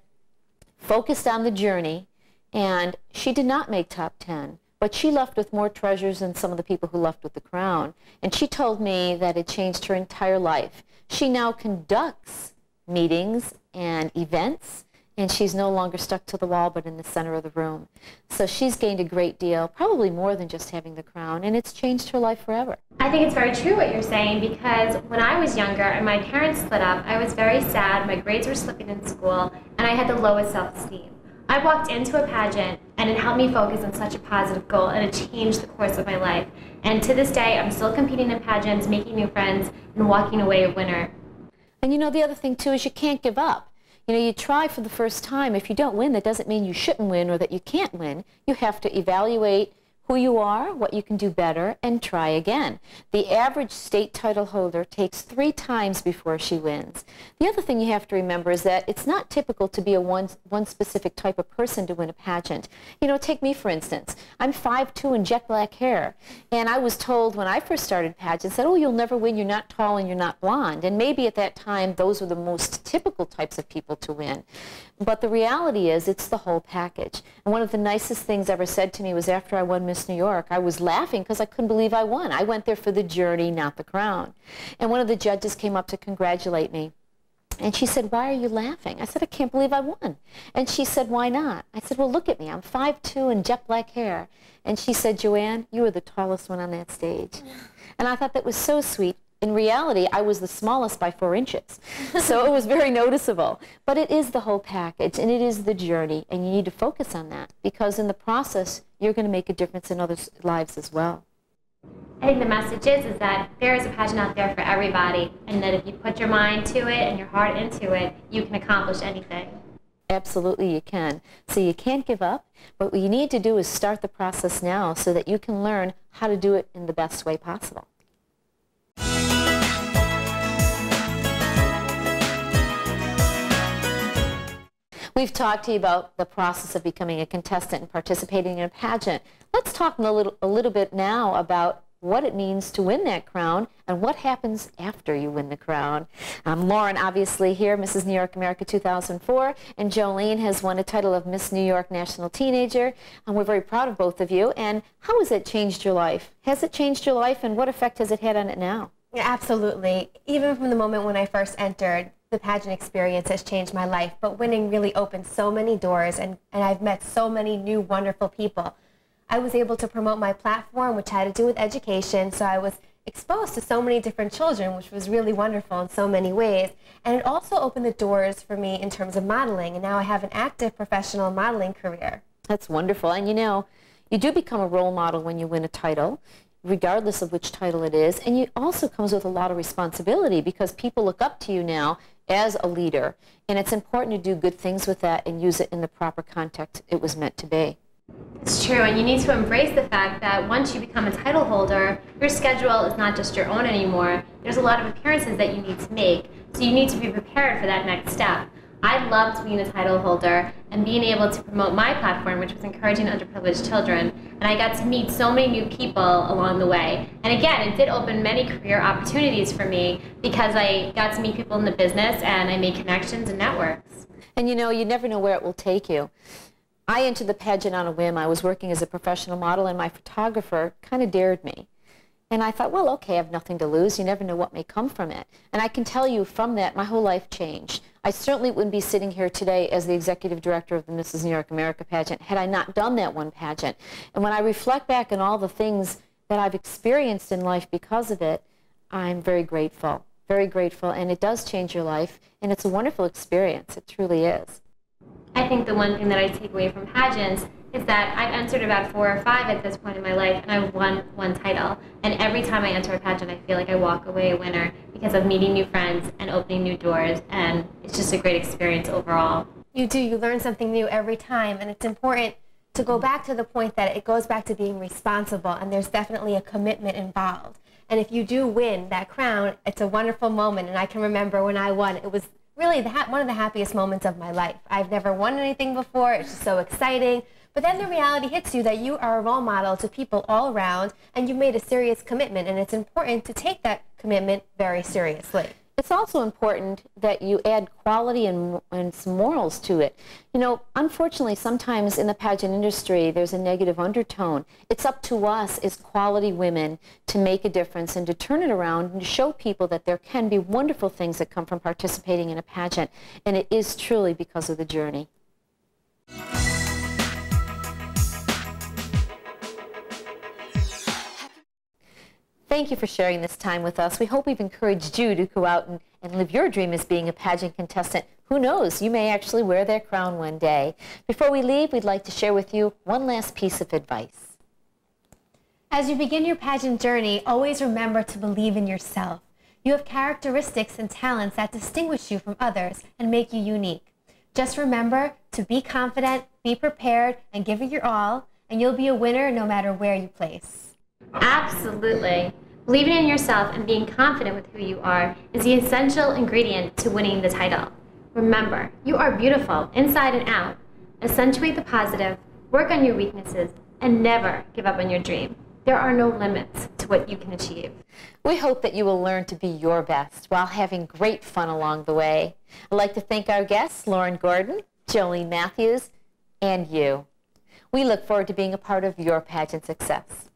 Speaker 2: focused on the journey, and she did not make top 10. But she left with more treasures than some of the people who left with the crown. And she told me that it changed her entire life. She now conducts meetings and events, and she's no longer stuck to the wall but in the center of the room. So she's gained a great deal, probably more than just having the crown, and it's changed her life forever.
Speaker 4: I think it's very true what you're saying, because when I was younger and my parents split up, I was very sad, my grades were slipping in school, and I had the lowest self-esteem. I walked into a pageant, and it helped me focus on such a positive goal, and it changed the course of my life. And to this day, I'm still competing in pageants, making new friends, and walking away a winner.
Speaker 2: And you know, the other thing, too, is you can't give up. You know, you try for the first time. If you don't win, that doesn't mean you shouldn't win or that you can't win. You have to evaluate who you are, what you can do better, and try again. The average state title holder takes 3 times before she wins. The other thing you have to remember is that it's not typical to be a one specific type of person to win a pageant. You know, take me for instance. I'm 5'2" and jet black hair, and I was told when I first started pageants that, oh, you'll never win, you're not tall and you're not blonde. And maybe at that time those were the most typical types of people to win. But the reality is it's the whole package. And one of the nicest things ever said to me was after I won Miss New York, I was laughing because I couldn't believe I won. I went there for the journey, not the crown. And one of the judges came up to congratulate me. And she said, why are you laughing? I said, I can't believe I won. And she said, why not? I said, well, look at me. I'm 5'2" and jet black hair. And she said, Joanne, you were the tallest one on that stage. And I thought that was so sweet. In reality, I was the smallest by 4 inches. So it was very noticeable. But it is the whole package, and it is the journey, and you need to focus on that, because in the process, you're going to make a difference in others' lives as well.
Speaker 4: I think the message is that there is a pageant out there for everybody, and that if you put your mind to it and your heart into it, you can accomplish anything.
Speaker 2: Absolutely you can. So you can't give up, but what you need to do is start the process now so that you can learn how to do it in the best way possible. We've talked to you about the process of becoming a contestant and participating in a pageant. Let's talk a little bit now about what it means to win that crown and what happens after you win the crown. Lauren, obviously here, Mrs. New York America 2004, and Jolene has won a title of Miss New York National Teenager, and we're very proud of both of you. And how has it changed your life? Has it changed your life, and what effect has it had on it now?
Speaker 3: Yeah, absolutely. Even from the moment when I first entered, the pageant experience has changed my life, but winning really opened so many doors, and I've met so many new wonderful people. I was able to promote my platform, which had to do with education, so I was exposed to so many different children, which was really wonderful in so many ways. And it also opened the doors for me in terms of modeling, and now I have an active professional modeling career.
Speaker 2: That's wonderful. And you know, you do become a role model when you win a title, regardless of which title it is, and it also comes with a lot of responsibility because people look up to you now as a leader, and it's important to do good things with that and use it in the proper context it was meant to be.
Speaker 4: It's true, and you need to embrace the fact that once you become a title holder, your schedule is not just your own anymore. There's a lot of appearances that you need to make, so you need to be prepared for that next step. I loved being a title holder and being able to promote my platform, which was encouraging underprivileged children. And I got to meet so many new people along the way. And again, it did open many career opportunities for me because I got to meet people in the business and I made connections and networks.
Speaker 2: And you know, you never know where it will take you. I entered the pageant on a whim. I was working as a professional model and my photographer kind of dared me. And I thought, well, okay, I have nothing to lose. You never know what may come from it. And I can tell you from that, my whole life changed. I certainly wouldn't be sitting here today as the executive director of the Mrs. New York America pageant had I not done that one pageant. And when I reflect back on all the things that I've experienced in life because of it, I'm very grateful, and it does change your life, and it's a wonderful experience. It truly is.
Speaker 4: I think the one thing that I take away from pageants is that I've entered about 4 or 5 at this point in my life, and I've won one title. And every time I enter a pageant, I feel like I walk away a winner because of meeting new friends and opening new doors, and it's just a great experience overall.
Speaker 3: You do. You learn something new every time, and it's important to go back to the point that it goes back to being responsible, and there's definitely a commitment involved. And if you do win that crown, it's a wonderful moment, and I can remember when I won, it was really one of the happiest moments of my life. I've never won anything before. It's just so exciting. But then the reality hits you that you are a role model to people all around, and you've made a serious commitment, and it's important to take that commitment very seriously.
Speaker 2: It's also important that you add quality and some morals to it. You know, unfortunately, sometimes in the pageant industry, there's a negative undertone. It's up to us as quality women to make a difference and to turn it around and to show people that there can be wonderful things that come from participating in a pageant, and it is truly because of the journey. Thank you for sharing this time with us. We hope we've encouraged you to go out and live your dream as being a pageant contestant. Who knows, you may actually wear that crown one day. Before we leave, we'd like to share with you one last piece of advice.
Speaker 3: As you begin your pageant journey, always remember to believe in yourself. You have characteristics and talents that distinguish you from others and make you unique. Just remember to be confident, be prepared, and give it your all, and you'll be a winner no matter where you place.
Speaker 4: Absolutely. Believing in yourself and being confident with who you are is the essential ingredient to winning the title. Remember, you are beautiful inside and out. Accentuate the positive, work on your weaknesses, and never give up on your dream. There are no limits to what you can achieve.
Speaker 2: We hope that you will learn to be your best while having great fun along the way. I'd like to thank our guests, Lauren Gordon, Jolene Matthews, and you. We look forward to being a part of your pageant success.